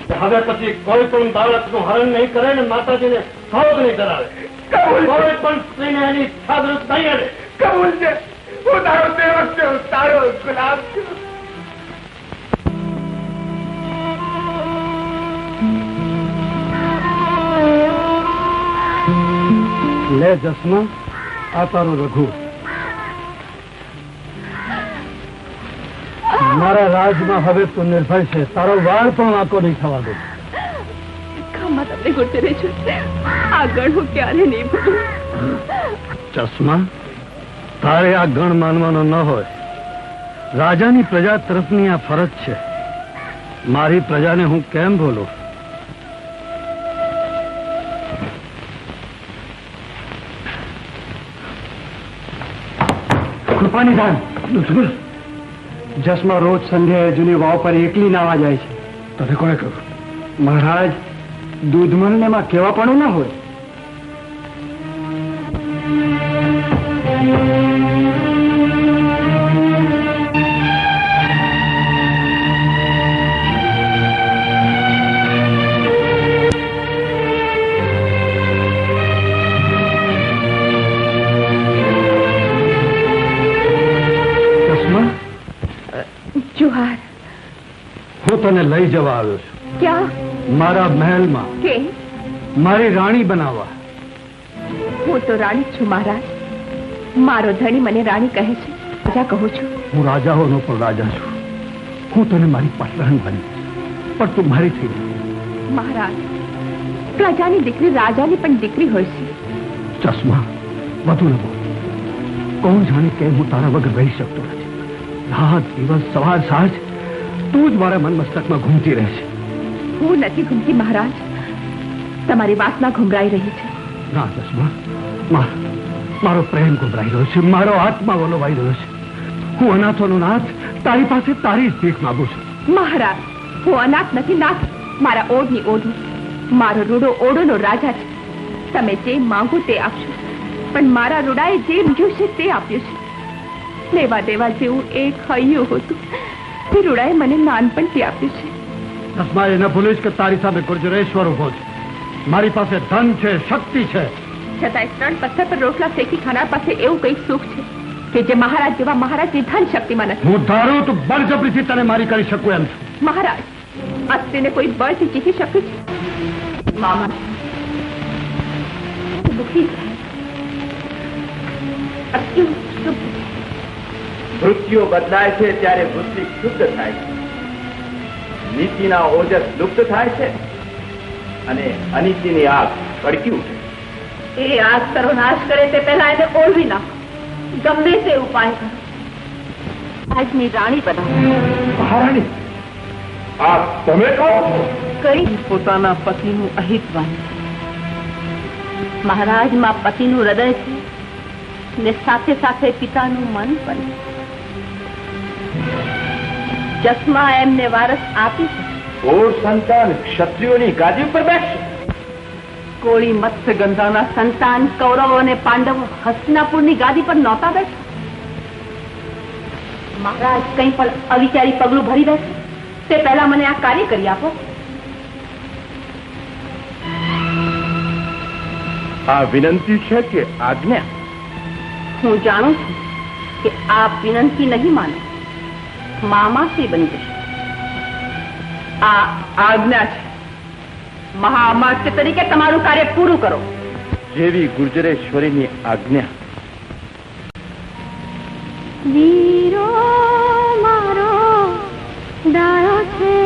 કે હવે પછી કોઈ પણ બાળકનું હરણ નહીં કરે ને માતાજીને ભોગ નહીં કરાવે. કબૂલ, કોઈ પણ સ્ત્રીને એની જાગૃત નહીં આવે. કબૂલ છે. હું તારો સેવક છું, તારો ગુલામ છું. લે જસમા, આ તારો રઘુ. મારા રાજમાં હવે તું નિર્ભય છે. તારો વાળ પણ વાંકો નહીં થવા દો. કામમાં તમને ગોઠવી રહી છું. આગળ હું ક્યારે નહીં ભૂલું. ચશ્મા, તારે આ ગણ માનવાનો ન હોય. રાજાની પ્રજા તરફની આ ફરજ છે. મારી પ્રજાને હું કેમ બોલું? કૃપાનિધાન, જસમાં રોજ સંધ્યાએ જૂની વાવ પર એકલી નાવા જાય છે. તને કોણે કહ્યું? મહારાજ, દૂધમલ ને એમાં કેવા પણ ના હોય. હું તને લઈ જવા આવ્યો છું ક્યાં? મારા મહેલમાં કે મારી રાણી બનાવવા. હું તો રાણી જ છું મહારાજ. મારો ધણી મને રાણી કહે છે, રાજા કહું છું. હું રાજાઓનો પણ રાજા છું. હું તને મારી પાટરાણી બની પણ તું મારી થઈ ગઈ. મહારાજ, પ્રજાની દીકરી રાજાની પણ દીકરી હોય છે. ચશ્મા વધુ ન બોલ. કોણ જાણે કેમ હું તારા વગર રહી શકતો નથી. રાત દિવસ સવાર સાંજ તું જ મારા મન મસ્તકમાં ઘૂમતી રહે છે. હું નથી ઘૂમતી મહારાજ, તમારી વાસના ઘુમરાઈ રહી છે. ના ચશ્મા, મારો પ્રેમ ઘુમરાઈ રહ્યો છે, મારો આત્મા વલોવાઈ રહ્યો છે. હું અનાથોનો નાથ તારી પાસે તારી જ ભીખ માંગુ છું. મહારાજ, હું અનાથ નથી, નાથ. મારા ઓઢની ઓઢું. મારો રૂડો ઓઢોનો રાજા છે. તમે જે માંગો તે આપશો, પણ મારા રૂડાએ જે માંગ્યું છે તે આપ્યું છે. લેવા દેવા જેવું એક હૈયું હતું તે રૂડાએ મને નાનપણથી આપ્યું છે. ચશ્મા એ ન ભૂલીશ કે તારી સામે ગુર્જરેશ્વર ઉભો છે. મારી પાસે ધન છે, શક્તિ છે, છતાંય 3 પથ્થર પર રોટલા શેકી ખાનાર પાસે એવું કંઈક સુખ છે કે જે મહારાજ જેવા મહારાજની ધન શક્તિમાં નથી. હું ધારું તો બળજબરીથી તને મારી કરી શકું એમ છું. મહારાજ, અત્યને કોઈ બળથી જીતી શકે છે? મામા દુઃખી છે. મૃત્યુ બદલાય છે ત્યારે વૃત્તિ શુદ્ધ થાય છે. નીતિના ઓજસ લુપ્ત થાય છે અને અનિતિની આગ ભડકી ઉઠે. એ આગ સર્વનાશ કરે તે પહેલા એને ઓળવી નાખો. ગમે તે ઉપાય કરો. આજની રાણી બનાવો. મહારાણી, આ તમે કહો છો? કઈ પોતાના પતિનું અહિત વાંચે. મહારાજમાં પતિનું હૃદય છે ને સાથે સાથે પિતાનું મન પણ. ચશ્મા એમને વારસ આપી છે. ઓર સંતાન ક્ષત્રિયોની ગાદી ઉપર બેસશે. કોળી મત્સ્ય ગંધાના સંતાન કૌરવો અને પાંડવો હસ્તિનાપુરની ગાદી પર નહોતા બેઠા. મહારાજ કંઈ પણ અવિચારી પગલું ભરી બેસે તે પહેલા મને આ કાર્ય કરી આપો. આ વિનંતી છે કે આજ્ઞા? હું જાણું છું કે આપ વિનંતી નહીં માનો, મામાશ્રી બની જશે. આ આજ્ઞા છે. મહાઅમાત્ય તરીકે તમારું કાર્ય પૂરું કરો. જેવી ગુર્જરેશ્વરીની આજ્ઞા. વીરો મારો દાળો છે,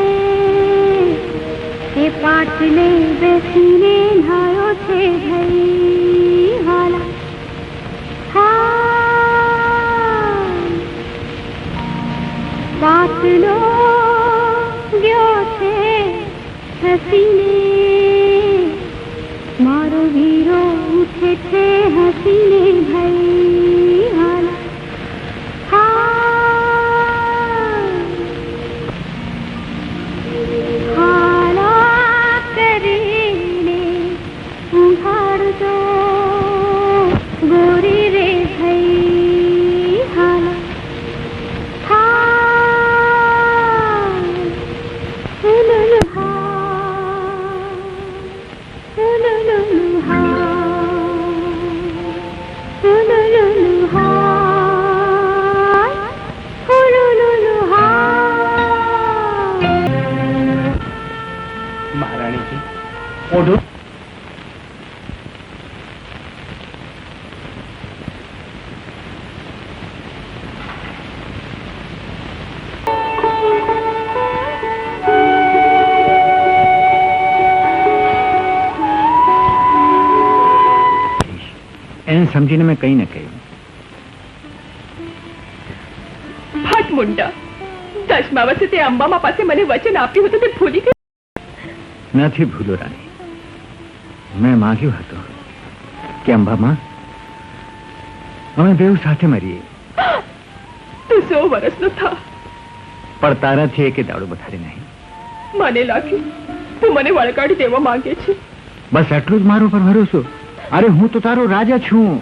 એ પાટલે બેસીને ધાયો છે ભાઈ વાલા. પાટલો ગયો છે હસીને, મારો વીરો ઉઠે છે હસીને ભાઈ વાલા. હાલા કરીને ઉઘાડજો ગોરી રે ભાઈ હાલા. મહારાણીજી, ઓઢો. એને સમજીને મેં કંઈ ન કહ્યું. ભટ મુંડા, 10મા વર્ષે તે અંબામા પાસે મને વચન આપ્યું હતું તે ભૂલી ગઈ. નથી ભૂલો રાણી. મેં માંગ્યું હતું કે અંબામાં અમે બેઉ સાથે મરીએ, તું 100 વર્ષનો થા. પણ તારાથી એકે દાડો વધારે નહીં. મને લાગ્યું તું મને વળગાડી દેવા માંગે છે. બસ આટલું જ મારો પર ભરોસો. અરે હું તો તારો રાજા છું.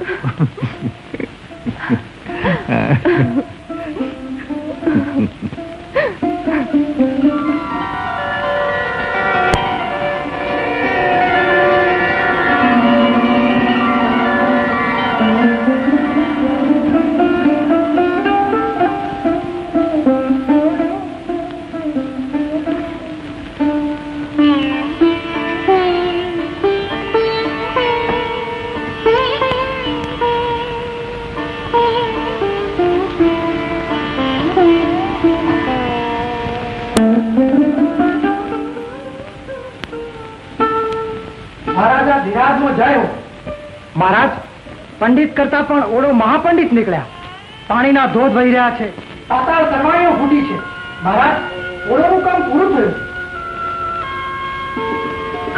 મહારાજા ધીરાજમાં જયો. મહારાજ, પંડિત કરતા પણ ઓળો મહાપંડિત નીકળ્યા. પાણીના ધોધ વહી રહ્યા છે, પાતાળ તરવાણીઓ ફૂટી છે. મહારાજ, ઓળોનું કામ પૂરું થયું.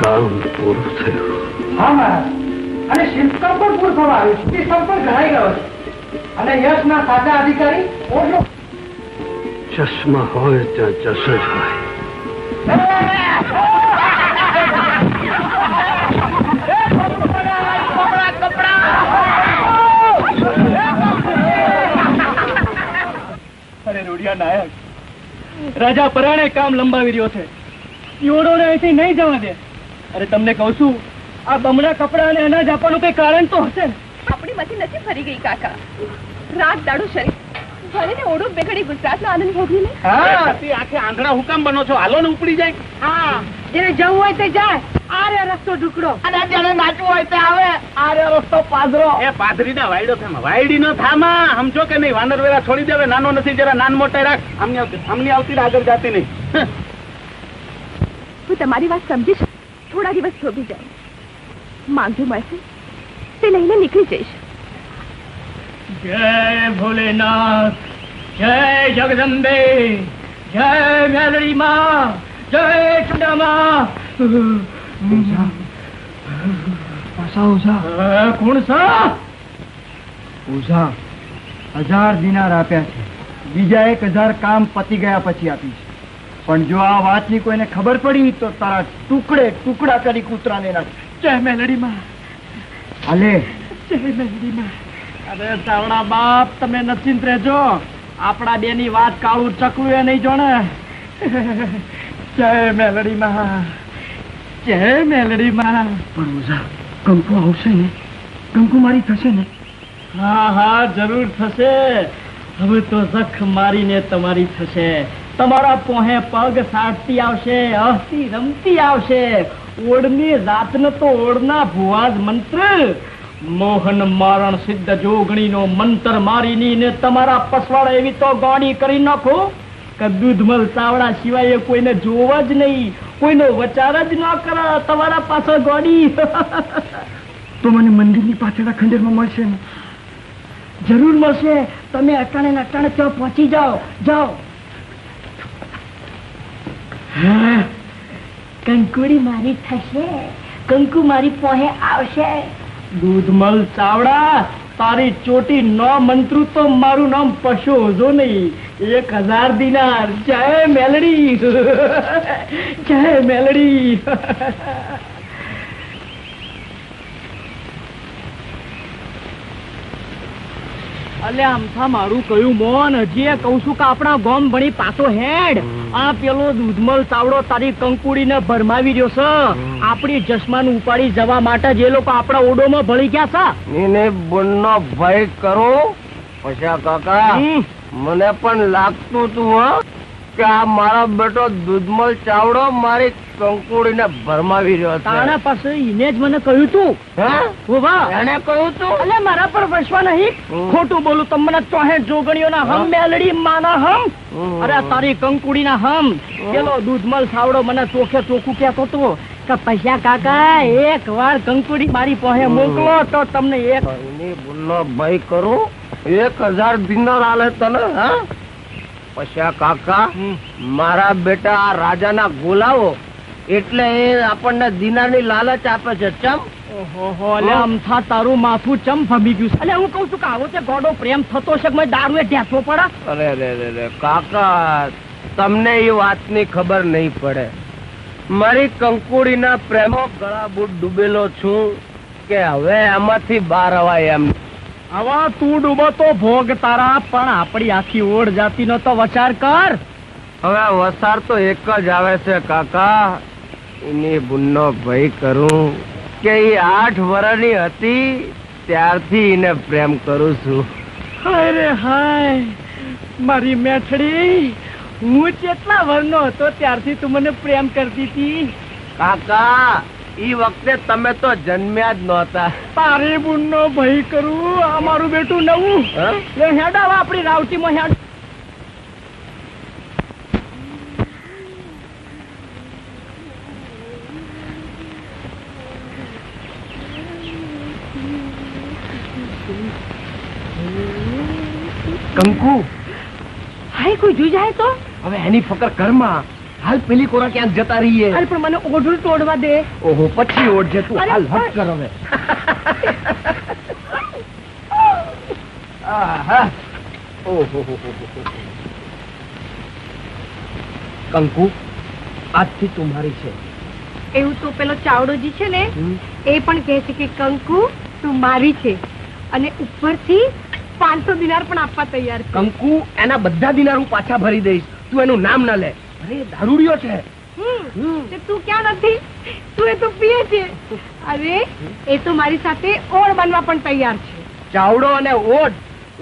કામ પૂરું થયું? હા મહારાજ, અને શિલ્પકામ પણ પૂરું થવા આવ્યું છે. એ સંપર્ક ઘડાઈ ગયો છે અને યશના સાચા અધિકારી ઓળો. ચશ્મા હોય ત્યાં જશ જ હોય. અરે રૂડિયા નાયક, રાજા પરાણે કામ લંબાવી રહ્યો છે. યોડોને અહીંથી નહીં જવા દે. અરે તમને કહું છું, આ બમણા કપડા અને અનાજ આપવાનું કઈ કારણ તો હશે ને. આપણી માંથી નથી ફરી ગઈ કાકા. રાત દાડો શરીર ભલે ને ઓળો બેઘડી ગુજરાતનો આનંદ ભોગવી લે. હા, તે આખે આંધળા હુકામ બનો છો? હાલો ને ઉપડી જાય. હા, જેને જવું હોય તે જાય. આરે રસ્તો ઢુકડો અને જેને નાચવું હોય તે આવે. આરે રસ્તો પાદરો. એ પાદરીના વાયડો થામા, વાયડી નો થામા. સમજો કે નહીં? વાનર વેરા છોડી દેવે. નાનો નથી, જરા નાન મોટા રાખ. આમની આવતી આગળ જાતી નહીં. હું તમારી વાત સમજીશ. થોડા દિવસ થોભી જાય, માંગ્યું મળશે તે લઈને નીકળી જઈશ. જય ભોલેનાથ, જય જગદંબે, જય મેલડી માં, જય ચંડામાં. કોણ સા? ઓઝા 1000 દિનાર આપ્યા છે. બીજા 1000 કામ પતી ગયા પછી આપીશ. પણ જો આ વાતની કોઈને ખબર પડી તો તારા ટુકડે ટુકડા કરી કૂતરાને નાખ. જય મેલડી માં, હાલે. જય મેલડી માં. અરે સાવણા બાપ, તમે નચિંત રહેજો. આપણા બે ની વાત કાળું ચકલું એ નહીં જોણે. જય મેલડી માં, જય મેલડી માં. પણ ઓઝા, કંકુ આવશે ને? કંકુ મારી થશે ને? હા હા, જરૂર થશે. હવે તો જખ મારીને તમારી થશે. તમારા પોહે પગ સાટતી આવશે, હસતી રમતી આવશે. ઓળની રાતને તો ઓળના ભુવાજ મંત્ર, મોહન મારણ સિદ્ધ જોગણીનો મંત્ર મારીની ને તમારા પસવાડા એવી તો ગોળી કરી નાખો કે દૂધમલ ચાવડા સિવાય કોઈને જોવા જ નહીં, કોઈનો વચાર જ ન કરે તમારા પાછળ ગોળી. તો મને મંદિરની પાછળના ખંડેરમાં મળશે ને? જરૂર મળશે. તમે અટાણે ને અટાણે ત્યાં પહોંચી જાઓ. જાઓ. કંકુડી મારી થશે, કંકુ મારી પોહે આવશે. દૂધમલ ચાવડા, તારી ચોટી ન મંત્રુ તો મારું નામ પશુ જો નહીં. 1000 દિનાર. જય મેલડી, જય મેલડી. અલે આમથા મારું કયું મોન, હજી કહું છું કે આપણા ગોમ ભણી પાછો હેડ. આ પેલો દૂધમલ ચાવડો તારી કંકુડીને ભરમાવી રહ્યો છે. આપણી જસમાન ઉપાડી જવા માટે જે લોકો આપણા ઓડોમાં ભળી ગયા છે. એને બુનનો ભય કરો. પછા કાકા, મને પણ લાગતું તું કે આ મારા બેટો દૂધમલ ચાવડો મારી કંકુડીને ભરમાવી રહ્યો છે. તારા પાસે એને જ મને કહ્યું તું. એને કહ્યું તું? અલે મારા પર વસવા નહીં. ખોટું બોલું તો મને ચોહે જોગણીઓના હમ, મેલડી માના હમ. અરે તારી કંકુડીના હમ. પેલો દૂધમલ ચાવડો મને ચોખે ચોખ્ખું કહેતો હતો કે પૈસા કાકા એક વાર કંકુડી મારી પાસે મોકલો તો તમને એક બુનનો ભય કરું. 1000 દિનાર આલે તને? હા પછા કાકા, મારા બેટા આ રાજાના ગોલાઓ એટલે એ આપણને દિનારની લાલચ આપે છે. ચમ? ઓહો, અલે અમથા તારું માથું ચમ ફમી ગયું છે. અલે હું કહું છું કે આવો તે ગોડો પ્રેમ થતો છે કે દારૂ એ ઢેસો પડે. અરે રે કાકા, તમને એ વાતની ખબર નહીં પડે. મારી કંકુડીના પ્રેમો ગળાબૂટ ડૂબેલો છું કે હવે એમાંથી બહાર અવાય એમ. હવે તું ડૂબો તો ભોગ તારા, પણ આપણી આખી ઓડ જાતિનો તો વિચાર કર. હવે વસાર તો એક જ આવે છે કાકા. એની બુનનો ભય કરું કે એ 8 વર્ષની હતી ત્યારથી એને પ્રેમ કરું છું. હાય રે હાય, મારી મેઠડી, હું કેટલા વર્ષનો હતો ત્યારથી તું મને પ્રેમ કરતી હતી. કાકા, ઈ વખતે તમે તો જન્મ્યા જ નહોતા. તારી બુનનો ભય કરું. આ મારું બેટું નવું. હેડ હવે આપણી રાવટીમાં હેડ. કંકુ હાય કોઈ જોઈ જાય તો હવે એની ફકર કરમાં હાલ પેલી કોરા ક્યાંક જતા રહીએ. અરે પણ મને ઓઢું તોડવા દે. ઓહો પછી ઓઢજે તું. અરે, હાલ હટ કર હવે. આહા. ઓહો હો હો હો. કંકુ આજથી તું મારી છે. એવું તો પેલો ચાવડોજી છે ને એ પણ કહે છે કે કંકુ તું મારી છે અને ઉપરથી 500 દિનાર પણ આપવા તૈયાર છે. કંકુ એના બધા દિનાર હું પાછા ભરી દઈશ. તું એનું નામ ના લે. અરે દારૂડિયો છે. તે તું ક્યાં નથી? તું એ તો પીએ છે. અરે એ તો મારી સાથે ઓળ બનવા પણ તૈયાર છે. ચાવડો અને ઓઢ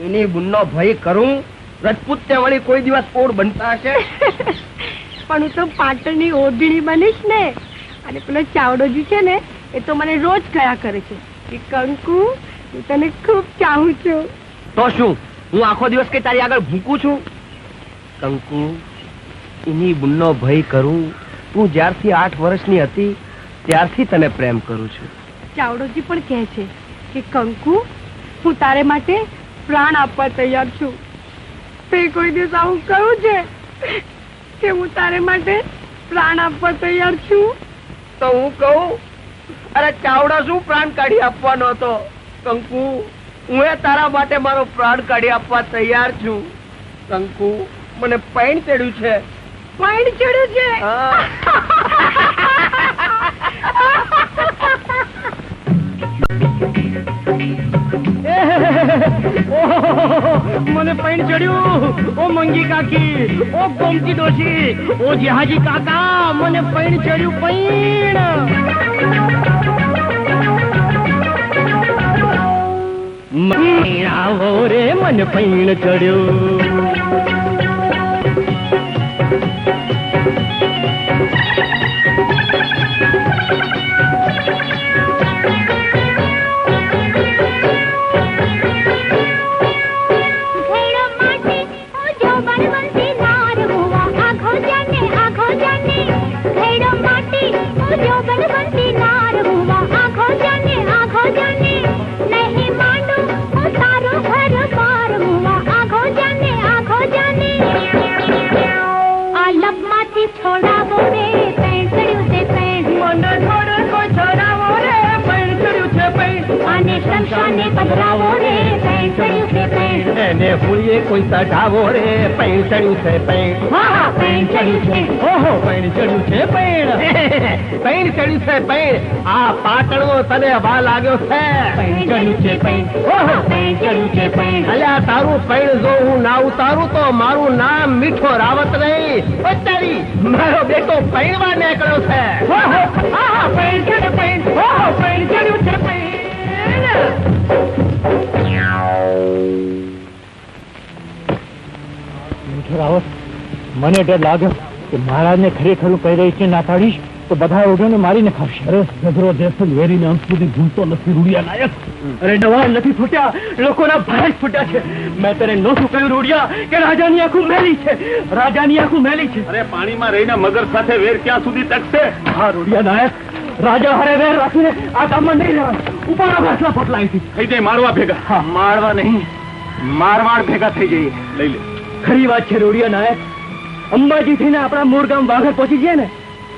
એની બુનનો ભય કરું. રજપૂત તે વળી કોઈ દિવસ ઓઢ બનતા હશે? પણ હું તો પાટણની ઓઢણી બનીશ ને. અને પેલો ચાવડોજી છે ને એ તો મને રોજ કયા કરે છે કે કંકુ હું તને ખૂબ ચાહું છું. તો શું હું આખો દિવસ કઈ તારી આગળ ભૂકું છું? કંકુ એની બુનનો ભય કરું. તું જ્યારથી 8 વર્ષની હતી ત્યારથી તને પ્રેમ કરું છું. ચાવડોજી પણ કહે છે કે કંકુ હું તારે માટે પ્રાણ આપવા તૈયાર છું. તે કોઈ દિવસ આવું કહ્યું છે કે હું તારે માટે પ્રાણ આપવા તૈયાર છું? તો હું કહું અરે ચાવડા શું પ્રાણ કાઢી આપવાનો હતો? કંકુ હું તારા માટે મારો પ્રાણ કાઢી આપવા તૈયાર છું. કંકુ મને પૈણ ચડ્યું છે. પૈણ ચડ્યું છે? મને પૈણ ચડ્યું. ઓ મંગી કાકી, ઓ ગોમતી ડોશી, ઓ જેહાજી કાકા, મને પૈણ ચડ્યું. પૈણ આવો રે, મને પૈણ ચડ્યું. એને હુળીએ કોઈ સઢાવો રે, પૈણ ચડ્યું છે પૈણ. હા પૈણ ચડ્યું છે. ઓહો પૈણ ચડ્યું છે પૈણ. પૈણ ચડ્યું છે પૈણ. આ પાટણો તને વા લાગ્યો છે. પૈણ ચડ્યું છે પૈણ. ઓહો પૈણ ચડ્યું છે પૈણ. અલ્યા તારું પૈણ જો હું ના ઉતારું તો મારું નામ મીઠો રાવત નહીં. તારી મારો બેટો પૈણવા નીકળ્યો છે. ઓહો આહા પૈણ ચડ્યું પૈણ. ઓહો પૈણ ચડ્યું છે પૈણ. રાવત મને ડર લાગ્યો કે મહારાજને ખરેખર કહી રહી છે ના પાડીશ તો બધા ઓઢોને મારીને ખાવશે. અરે ગધરો દેસલ વેરીને અંત સુધી ભૂલતો નથી રૂડિયા નાયક. અરે નવા નથી ફૂટ્યા, લોકોના ભય જ ફૂટ્યા છે. મેં તને નહોતું કહ્યું રૂડિયા કે રાજાની આંખું મેલી છે. રાજાની આંખું મેલી છે. અરે પાણીમાં રહીને મગર સાથે વેર ક્યાં સુધી ટકશે? હા રૂડિયા નાયક, રાજા હારે વેર રાખીને આ કામમાં નહીં રહેવાય. ઉપાડા ઘાસલા પટલાઈ થઈ જાય મારવા ભેગા. મારવા નહીં, મારવાડ ભેગા થઈ જઈએ. લઈ લે. ખરી વાત છે રૂડિયા નાયક. અંબાજી થઈને આપણા મૂળ ગામ વાઘર પહોંચી જાય ને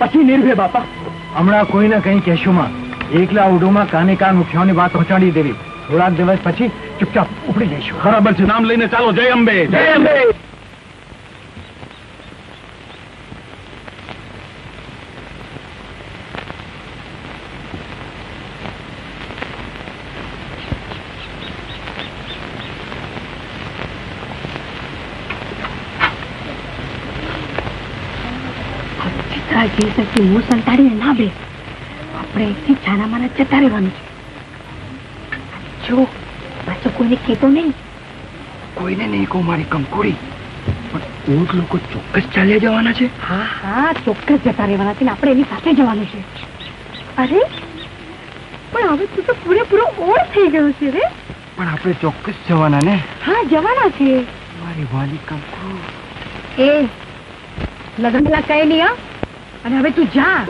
પછી નિર્ભય બાપા. હમણાં કોઈને કઈ કહેશુંમાં એકલા ઉડોમાં કાને કાન ઉઠ્યાની વાત પહોંચાડી દેવી. થોડાક દિવસ પછી ચૂપચાપ ઉપડી જઈશું. બરાબર છે. નામ લઈને ચાલો. જય અંબે. જય અંબે. મું સંતાડીને ના બે. આપણે અહીંથી છાના માના જતા રહેવાનું છે. જો પાછો કોઈને કહેતો નહીં. કોઈને નહીં કહું મારી કંકુડી. પણ ઊંટ લોકો ચોક્કસ ચાલ્યા જવાના છે. હા હા ચોક્કસ જતા રહેવાના છે ને આપણે એની સાથે જવાનું છે. અરે પણ હવે તું તો પૂરેપૂરો ઓળ થઈ ગયો છે રે. પણ આપણે ચોક્કસ જવાના ને? હા જવાના છે. મારી વાલી કંકુ. એ લગ્ન પેલા કહે નહીં હા. અને હવે તું જા.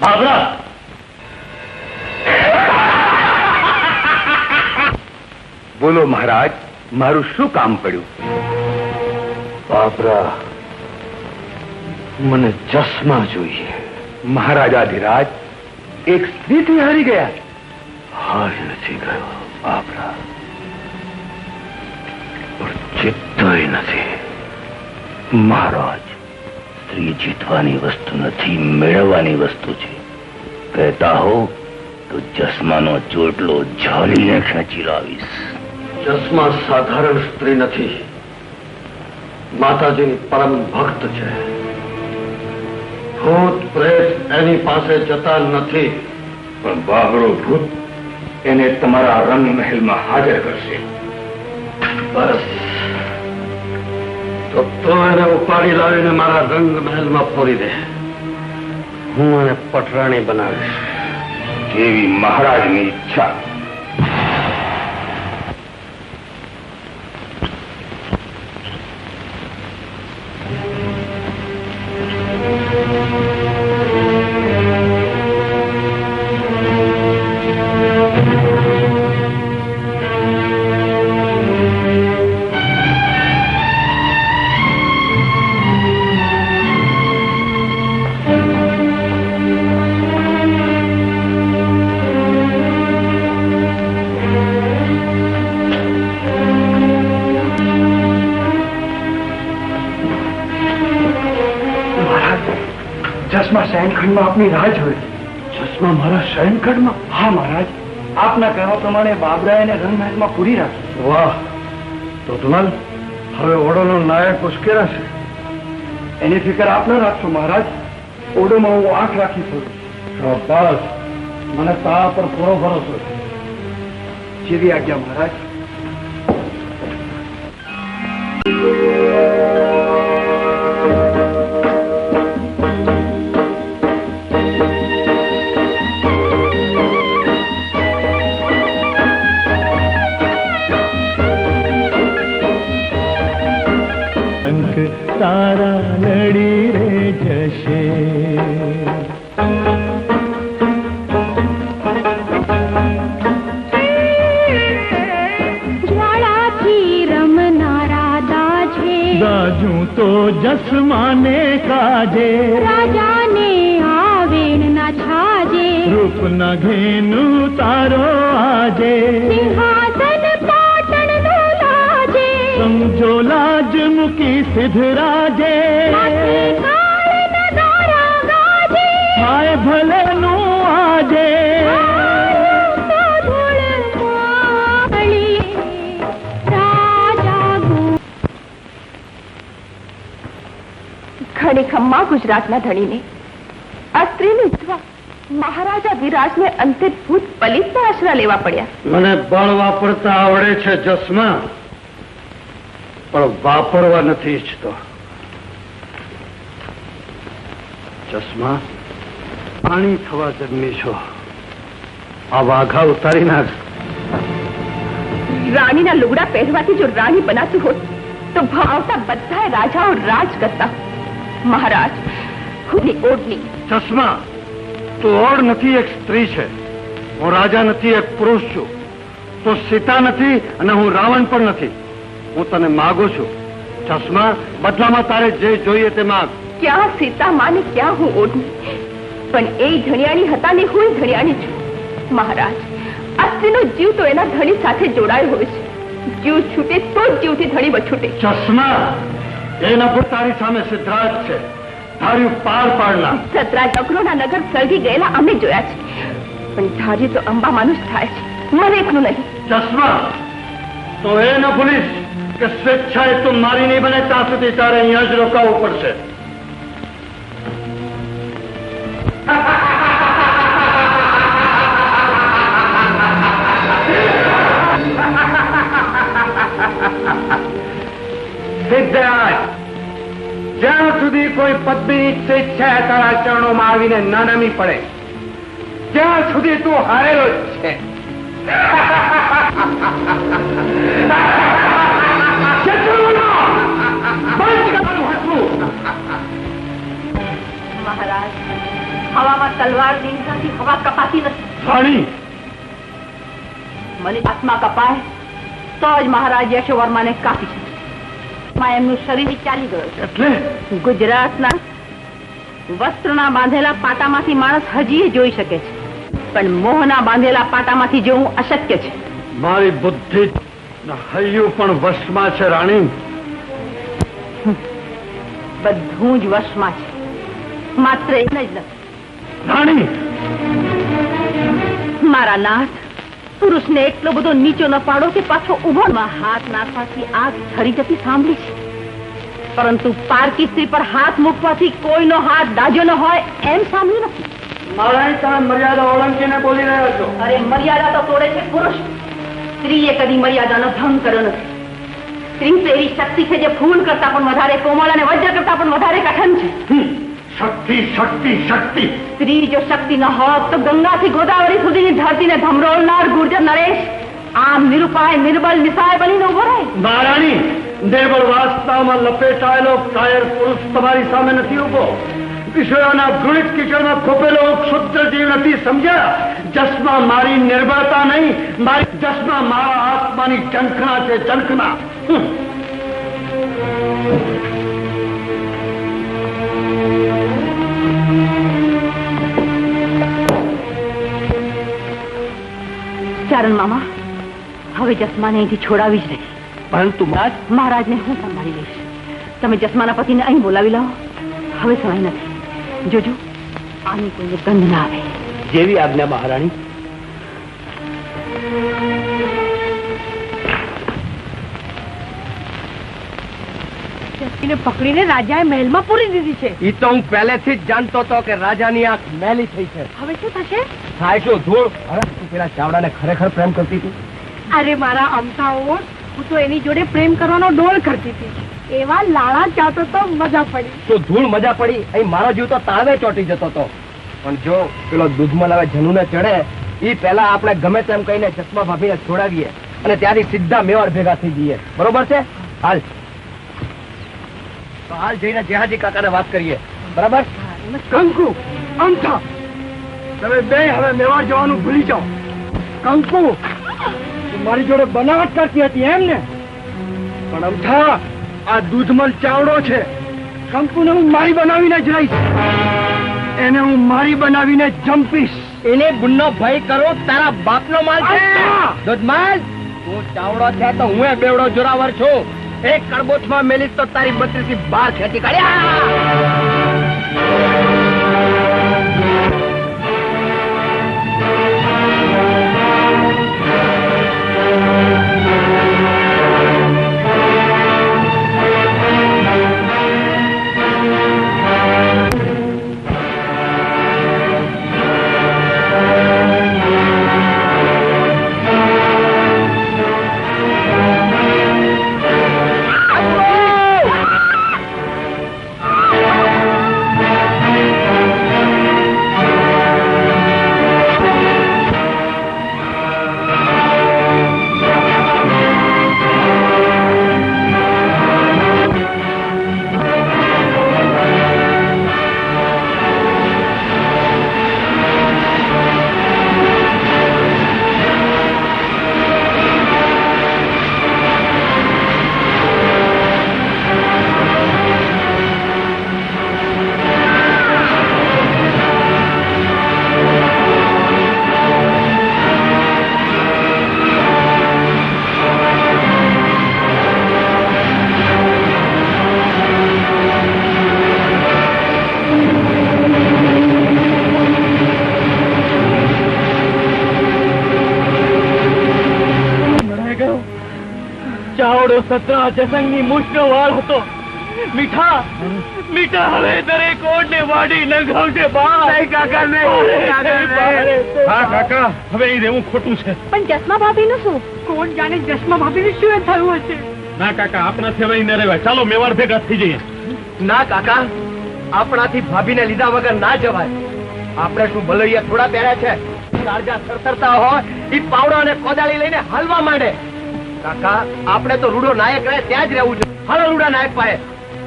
બાબરા બોલો મહારાજ, મારું શું કામ પડ્યું? બાપરા, મને ચશ્મા જોઈએ. મહારાજાધિરાજ, એક સ્ત્રીથી હારી ગયા. હારી નથી ગયો બાપરા, પણ જીતતોય નથી. મહારાજ, સ્ત્રી જીતવાની વસ્તુ નથી, મેળવવાની વસ્તુ છે. કહેતા હો તો ચશ્માનો ચોટલો ઝાલીને ખેંચી લાવીશ. ચશ્મા સાધારણ સ્ત્રી નથી, માતાજીની પરમ ભક્ત છે. ભૂત પ્રેત એની પાસે જતા નથી. પણ બાબરો ભૂત એને તમારા રંગમહેલમાં હાજર કરશે. બસ, તો એને ઉપાડી લાવીને મારા રંગમહેલમાં પૂરી દે. હું એને પટરાણી બનાવીશ. જેવી મહારાજની ઈચ્છા. ચશ્મા શયનખંડમાં આપની રાહ જોઈ. ચશ્મા મારા શયનખંડમાં? હા મહારાજ, આપના કહેવા પ્રમાણે બાબરાએ એને રંગમહેલમાં પૂરી રાખી. વાહ, તો ધુમલ, હવે ઓડોનો નાયક ઉશ્કેરાશે. એની ફિકર આપ ન રાખશો મહારાજ. ઓડોમાં હું આંખ રાખી છું. શાબાશ, મને તા પર પૂરો ભરોસો છે. જેવી આજ્ઞા મહારાજ. તારા લડી રે જશે. જ્વાળાથી રમનારા દાજે, દાજુ તો જસમાને કાજે. રાજાને આવેણ ના છાજે, રૂપ ના ઘેનું તારો આજે. સિંહાસન પાટણ નો લાજે, સમજો લાજ મૂકી સિદ્ધરાજે. હાય ભલે નું આજે. ઘણી ખમ્મા ગુજરાતના ધણીને આ સ્ત્રીની વિધવા મહારાજા વિરાજને અંતે ભૂત પલિતના આશરા લેવા પડ્યા. મને બળ વાપરતા આવડે છે ચશ્મા, પણ વાપરવા નથી ઈચ્છતો. ચશ્મા, પાણી થવા જન્મી છો. આ વાઘા ઉતારી નાખ. રાણીના લુગડા પહેરવાથી જો રાણી બનાતું હોત તો ભાવતા બધા રાજાઓ રાજ કરતા. મહારાજ, ખુદની ઓઢની. ચશ્મા, તું ઓઢ નથી, એક સ્ત્રી છે. હું રાજા નથી, એક પુરુષ છું. તું સીતા નથી અને હું રાવણ પણ નથી. હું તને માગું છું ચશ્મા, બદલામાં તારે જે જોઈએ તે માગ. ક્યાં સીતા માને ક્યાં હું ઓઢની, પણ એ ધણિયાણી હતા ને હું ધણિયાણી છું. મહારાજ, આ સ્ત્રીનો જીવ તો એના ધણી સાથે જોડાયો હોય છે. જીવ છૂટે તો જ જીવથી ધણી વછૂટે. ચશ્મા, એના પર તારી સામે સિદ્ધરાજ છે, ધાર્યું પાર પાડના. સતરાજ અગ્રોના નગર સળગી ગયેલા અમે જોયા છે, પણ ધાર્યું તો અંબામાનું જ થાય છે, મને એકનું નહીં. ચશ્મા, તો એ ન ભૂલીશ કે સ્વેચ્છાએ તું મારી નહીં બને ત્યાં સુધી તારે અહીંયા જ રોકાવું પડશે. સિદ્ધરાજ, જ્યાં સુધી કોઈ પત્નીની સ્વેચ્છાએ તારા ચરણોમાં આવીને ન નમી પડે ત્યાં સુધી તું હારેલો જ છે. મહારાજ, હવામાં તલવાર નિંસાથી હવા કપાતી નથી. રાણી, મને આત્મા કપાય તો જ મહારાજ યશોવર્માને કાપી છે. એમનું શરીર ચાલી ગયું છે. એટલે ગુજરાતના વસ્ત્રના બાંધેલા પાટામાંથી માણસ હજી જોઈ શકે છે, પણ મોહના બાંધેલા પાટામાંથી જોવું અશક્ય છે. મારી બુદ્ધિ હૈયું પણ વશમાં છે રાણી. બધું જ વશમાં છે, માત્ર એને જ નથી. રાણી, મારા નાથ, પુરુષને એટલો બધો નીચો ન પાડો કે પાછો ઉભોમાં હાથ નાખવાથી આગ ઠરી જતી સાંભળી છે, પરંતુ પારકી સ્ત્રી પર હાથ મૂકવાથી કોઈનો હાથ દાજો ન હોય એમ સાંભળ્યું નથી. મહારાણી, તમે મર્યાદા ઓળંગીને બોલી રહ્યા છો. અરે મર્યાદા તો તોડે છે પુરુષ, સ્ત્રીએ કદી મર્યાદાનો ભંગ કર્યો નથી. સ્ત્રી તો એવી શક્તિ છે જે ફૂલ કરતા પણ વધારે કોમળ અને વજ્ર કરતા પણ વધારે કઠણ છે. શક્તિ, શક્તિ, શક્તિ. સ્ત્રી જો શક્તિ ન હોત તો ગંગાથી ગોદાવરી સુધીની ધરતીને ધમરોળનાર ગુર્જર નરેશ આમ નિરુપાય નિર્બલ નિસાય બનીને ઉભો રહે. મહારાણી, નિર્બળ વાસ્તવમાં લપેટાયેલો કાયર પુરુષ તમારી સામે નથી ઉભો. વિષયોના ઘૃણિત કિચડમાં ખોપેલો ક્ષુદ્ર જીવ નથી, સમજ્યા? જસમાં મારી નિર્બળતા નહીં, મારી જસમાં મારા આત્માની ચંખના છે, ચંખના. ચારણ મામા, હવે જસમાને અહીંથી છોડાવી જ નહીં. પરંતુ મહારાજને હું સંભાળી લઈશ. તમે જસમાના પતિને અહીં બોલાવી લાવો. હવે સમય નથી. જોજો આની કોઈને ગંધ ના આવે. જેવી આજ્ઞા મહારાણી. જસમીને પકડીને રાજાએ મહેલમાં પૂરી દીધી છે. ઈ તો હું પહેલેથી જ જાણતો હતો કે રાજાની આંખ મેલી થઈ છે. હવે શું થશે? થાય શું ધૂળ. અરે તું પેલા ચાવડાને ખરેખર પ્રેમ કરતી હતી? અરે મારા અમથાઓ, હું તો એની જોડે પ્રેમ કરવાનો ડોળ કરતી હતી. એવા લાળા ચાતો તો મજા પડી. તો ધૂળ મજા પડી. અહીં મારો જીવ તો તાળવે ચોટી જતો હતો. પણ જો પેલો દૂધમાં લાવે જનુને ચડે ઈ પહેલા આપણે ગમે તેમ કહીને ચશ્મા ભાભીને છોડાવીએ અને ત્યાંથી સીધા મેવાડ ભેગા થઈ જઈએ. બરોબર છે? હાલ તો હાલ જઈને જેહાજી કાકાને વાત કરીએ. બરાબર? કંકુ, અમથા, તમે બે હવે મેવાડ જવાનું ભૂલી જાઓ. કંકુ, તું મારી જોડે બનાવટ કરતી હતી એમ ને? પણ અમથા, આ દૂધમલ ચાવડો છે. કંકુને હું મારી બનાવીને જ રહીશ. એને હું મારી બનાવીને જંપીશ. એને ગુનો ભય કરો, તારા બાપનો માલ છે. દૂધમાલ, તું ચાવડો છે તો હું બેવડો જોરાવર છું. એક કડબોચમાં મેલીશ તો તારી 32 થી 12 ખેતી કાઢ્યા. ચાવડો સતરા જસંગની મુઠનો વાળ હતો. મીઠા મીઠા હવે દરેક ઓડને વાડી નગાવશે. હા કાકા, હવે અહીં રહેવું ખોટું છે. પણ જસમા ભાભીનું શું? કોણ જાણે જસમા ભાભીનું શું થયું હશે? ના કાકા, આપણાથી હવે અહીં ન રહેવાય. ચાલો મેવાડ ભેગા થઈ જઈએ. ના કાકા, આપણાથી ભાભીને લીધા વગર ના જવાય. આપણે શું ભલોૈયા થોડા પહેર્યા છે? કાળજા સરસરતા હોય ઈ પાવડો અને કોદાળી લઈને હાલવા માંડે. કાકા, આપણે તો રૂડો નાયક રહે ત્યાં જ રહેવું છે. હાલો રૂડા નાયક પાસે.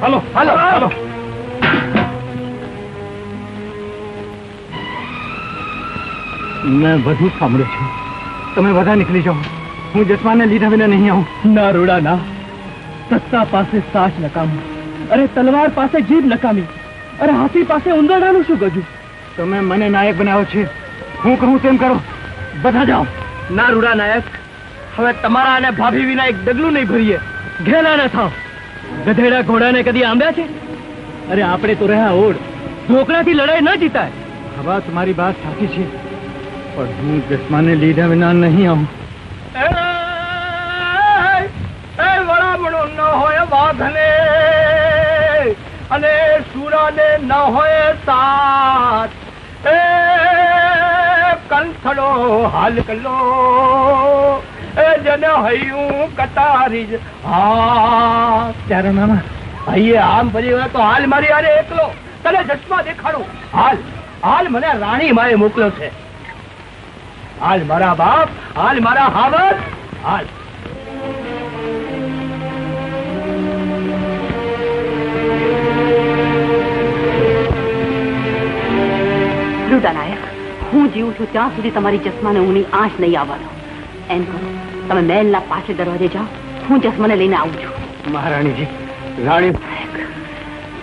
હાલો હાલો હાલો. મેં બધું સાંભળ્યું છે. તમે બધા નીકળી જાઓ. હું જસમાને લીધા વિના નહીં આવું. ના રૂડા ના, સત્તા પાસે સાચ નકામી, અરે તલવાર પાસે જીભ નકામી, અરે હાથી પાસે ઉંદરડાનું શું ગજું? તમે મને નાયક બનાવો છે, હું કહું તેમ કરો. બધા જાઓ. ના રૂડા નાયક, હવે તમારા અને ભાભી વિના એક ડગલું નહીં ભરીએ. ઘેલા ન થાવ. ગધેડા ઘોડાને કદી આંબ્યા છે? અરે આપણે તો રહ્યા ઓડ, ઢોકળાથી લડાઈ ન જીતાય. હવે તમારી વાત સાચી છે, પણ હું જસમાને લીધા વિના નહીં આવું. વડામણો ન હોય વાઘને અને સુરાને ન હોય સાથ, એ કંથડો હાલ કલો એ જન હૈયું કટારી જ. હા ત્યારે મામા ભાઈએ આમ ભરી હોય તો હાલ મારી આરે એકલો તને જસમા દેખાડું. હાલ હાલ મને રાણી માએ મોકલ્યો છે. હાલ મારા બાપ, હાલ મારા હાવત, હાલ. રૂડા નાયક, હું જીવું છું ત્યાં સુધી તમારી જસમાને ઊંની આંચ નહીં આવવાનો. એમ કરો, તમે મહેલના પાછળ દરવાજે જાઓ, હું જસમાને લઈને આવું છું. મહારાણીજી, રાણી.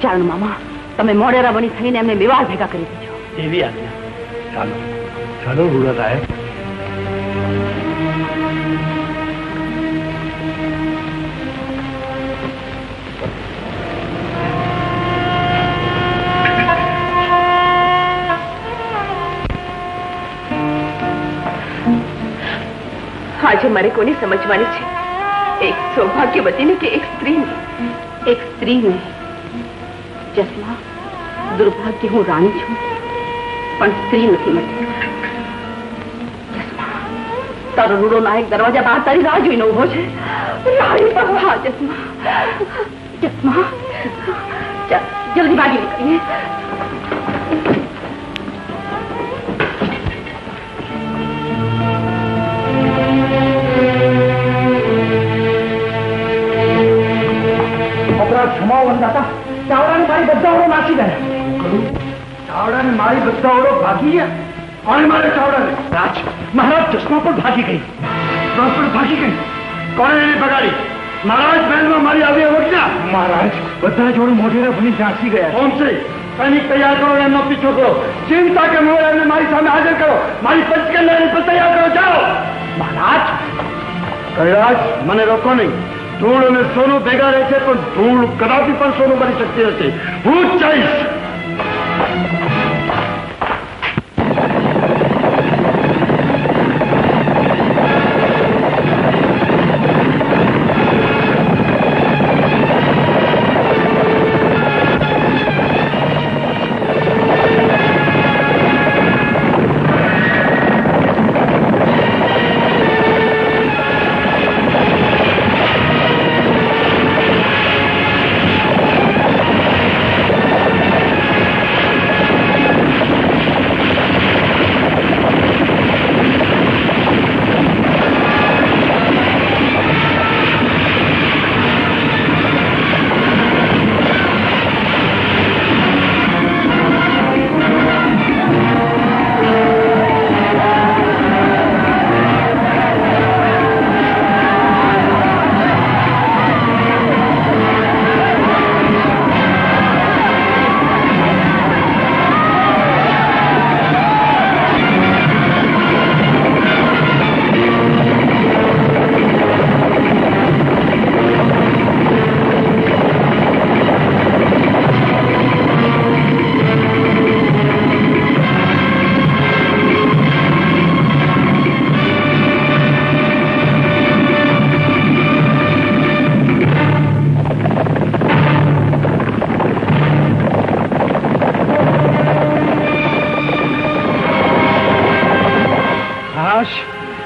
ચાલો મામા, તમે મોડેરા બની થઈને એમને મેવાડ ભેગા કરી દેજો. એવી આજ્ઞા. ચાલો ચાલો રૂડા નાયક. આજે મારે કોને સમજવાની છે? એક સૌભાગ્યવતીને કે એક સ્ત્રીને? એક સ્ત્રી નહીં જસમા, દુર્ભાગ્ય હું રાણી છું, પણ સ્ત્રી નથી મળતી. જસમા, તારો રૂડો નાયક દરવાજા બહાર તારી રાહ જોઈને ઉભો છે. હા જસમા, જસમા, જલ્દી ભાગી નીકળીએ. ક્ષમાઓ વંદાતા, ચાવડાને મારી બધા ઓળો નાખી ગયા. ચાવડાને મારી બધા ઓળો ભાગી ગયા. કોણે મારે ચાવડાને? રાજ મહારાજ, ચશ્મા પણ ભાગી ગઈ. પણ ભાગી ગઈ. કોણે એને બગાડી? મહારાજ, મહેલમાં મારી આવી અવજ્ઞા. મહારાજ, બધા જોડે મોઢેરા ભણી ઝાંસી ગયા. કોણ છે? સૈનિક તૈયાર કરો, એમનો પીછો કરો. ચિંતા કે મોડ એમને મારી સામે હાજર કરો. મારી પંચકલ્યાણી પર તૈયાર કરો. જાઓ. મહારાજ, કૈલાસ, મને રોકો નહીં. ધૂળ અને સોનું ભેગા રહે છે, પણ ધૂળ કદાપી પણ સોનું બની શકતી નથી. હું જ જઈશ.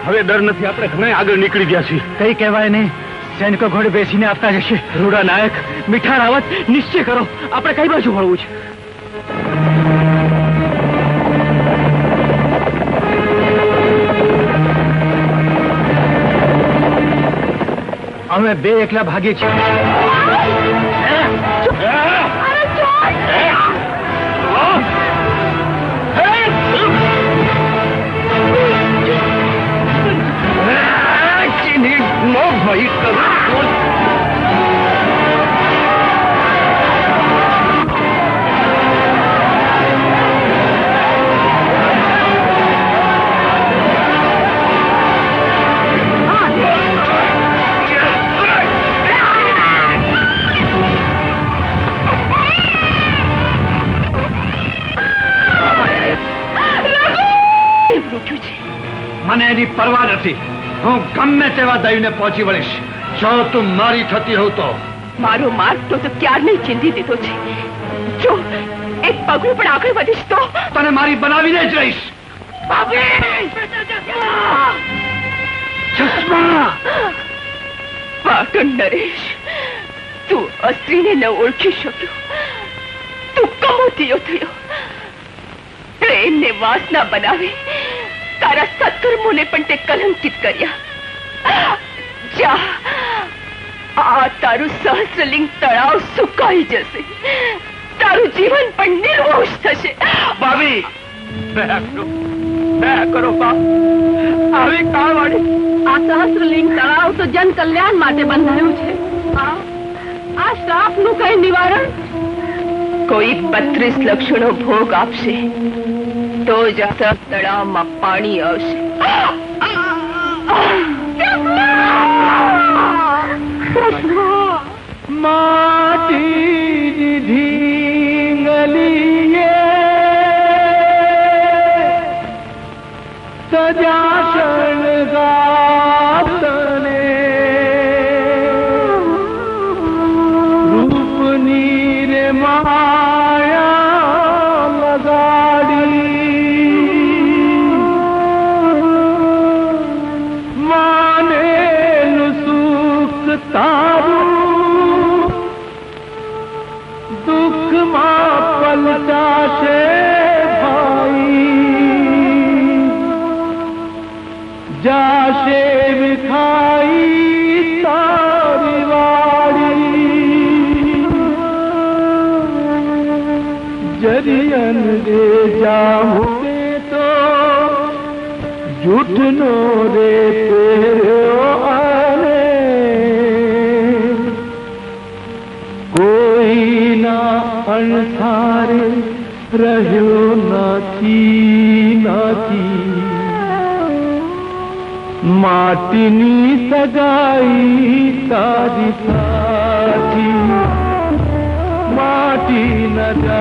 હવે ડર નથી, આપણે ઘણા આગળ નીકળી ગયા છીએ. કઈ કહેવાય નહીં, સૈનિકો ઘોડે બેસીને આવતા જશે. રૂડા નાયક, મીઠા રાવત, નિશ્ચય કરો, આપણે કઈ બાજુ વળવું છે? અમે બે એકલા ભાગીએ છીએ. એની પરવા નથી. હું ગમે તેવા દઈને પહોંચી વળીશ. જો તું મારી થતી હોવ તો. મારો માર્ગ તો ક્યારને ચીંધી દીધો છે. જો એક પગલું પણ આગળ વધીશ તો તને મારી બનાવીને જ રહીશ. ચશ્મા! પાટણ નરેશ, તું અસ્ત્રીને ન ઓળખી શક્યો. તું કમોતિયો થયો. પ્રેમને વાસના બનાવી તારા સત્કર્મોને પણ તે કલંકિત કર્યા. જા, આ તારું સહસ્રલિંગ તળાવ સુકાઈ જશે. તારું જીવન પણ નિર્વોષ થશે. ભાભી, દયા કરો બાપ. આવી કાળવાળી. આ સહસ્રલિંગ તળાવ તો જન કલ્યાણ માટે બંધાયું છે. આ શ્રાપનું કઈ નિવારણ? કોઈ 32 લક્ષણો ભોગ આપશે તો જ આ તળાવમાં પાણી આવશે. માટી ઢીંગલીએ સજા શણગાતને રૂપની રે માયા લગાડી માનેલું સુખ તારું દુઃખમાં પલટાશે ભાઈ. જાશે વિખાઈ તારી વાડી. જરિયન રે જામું તો જૂઠનો રે તેરો આને કોઈના અણસારે રહ્યો નથી. માટીની સગાઈ તારી સાથી માટી ન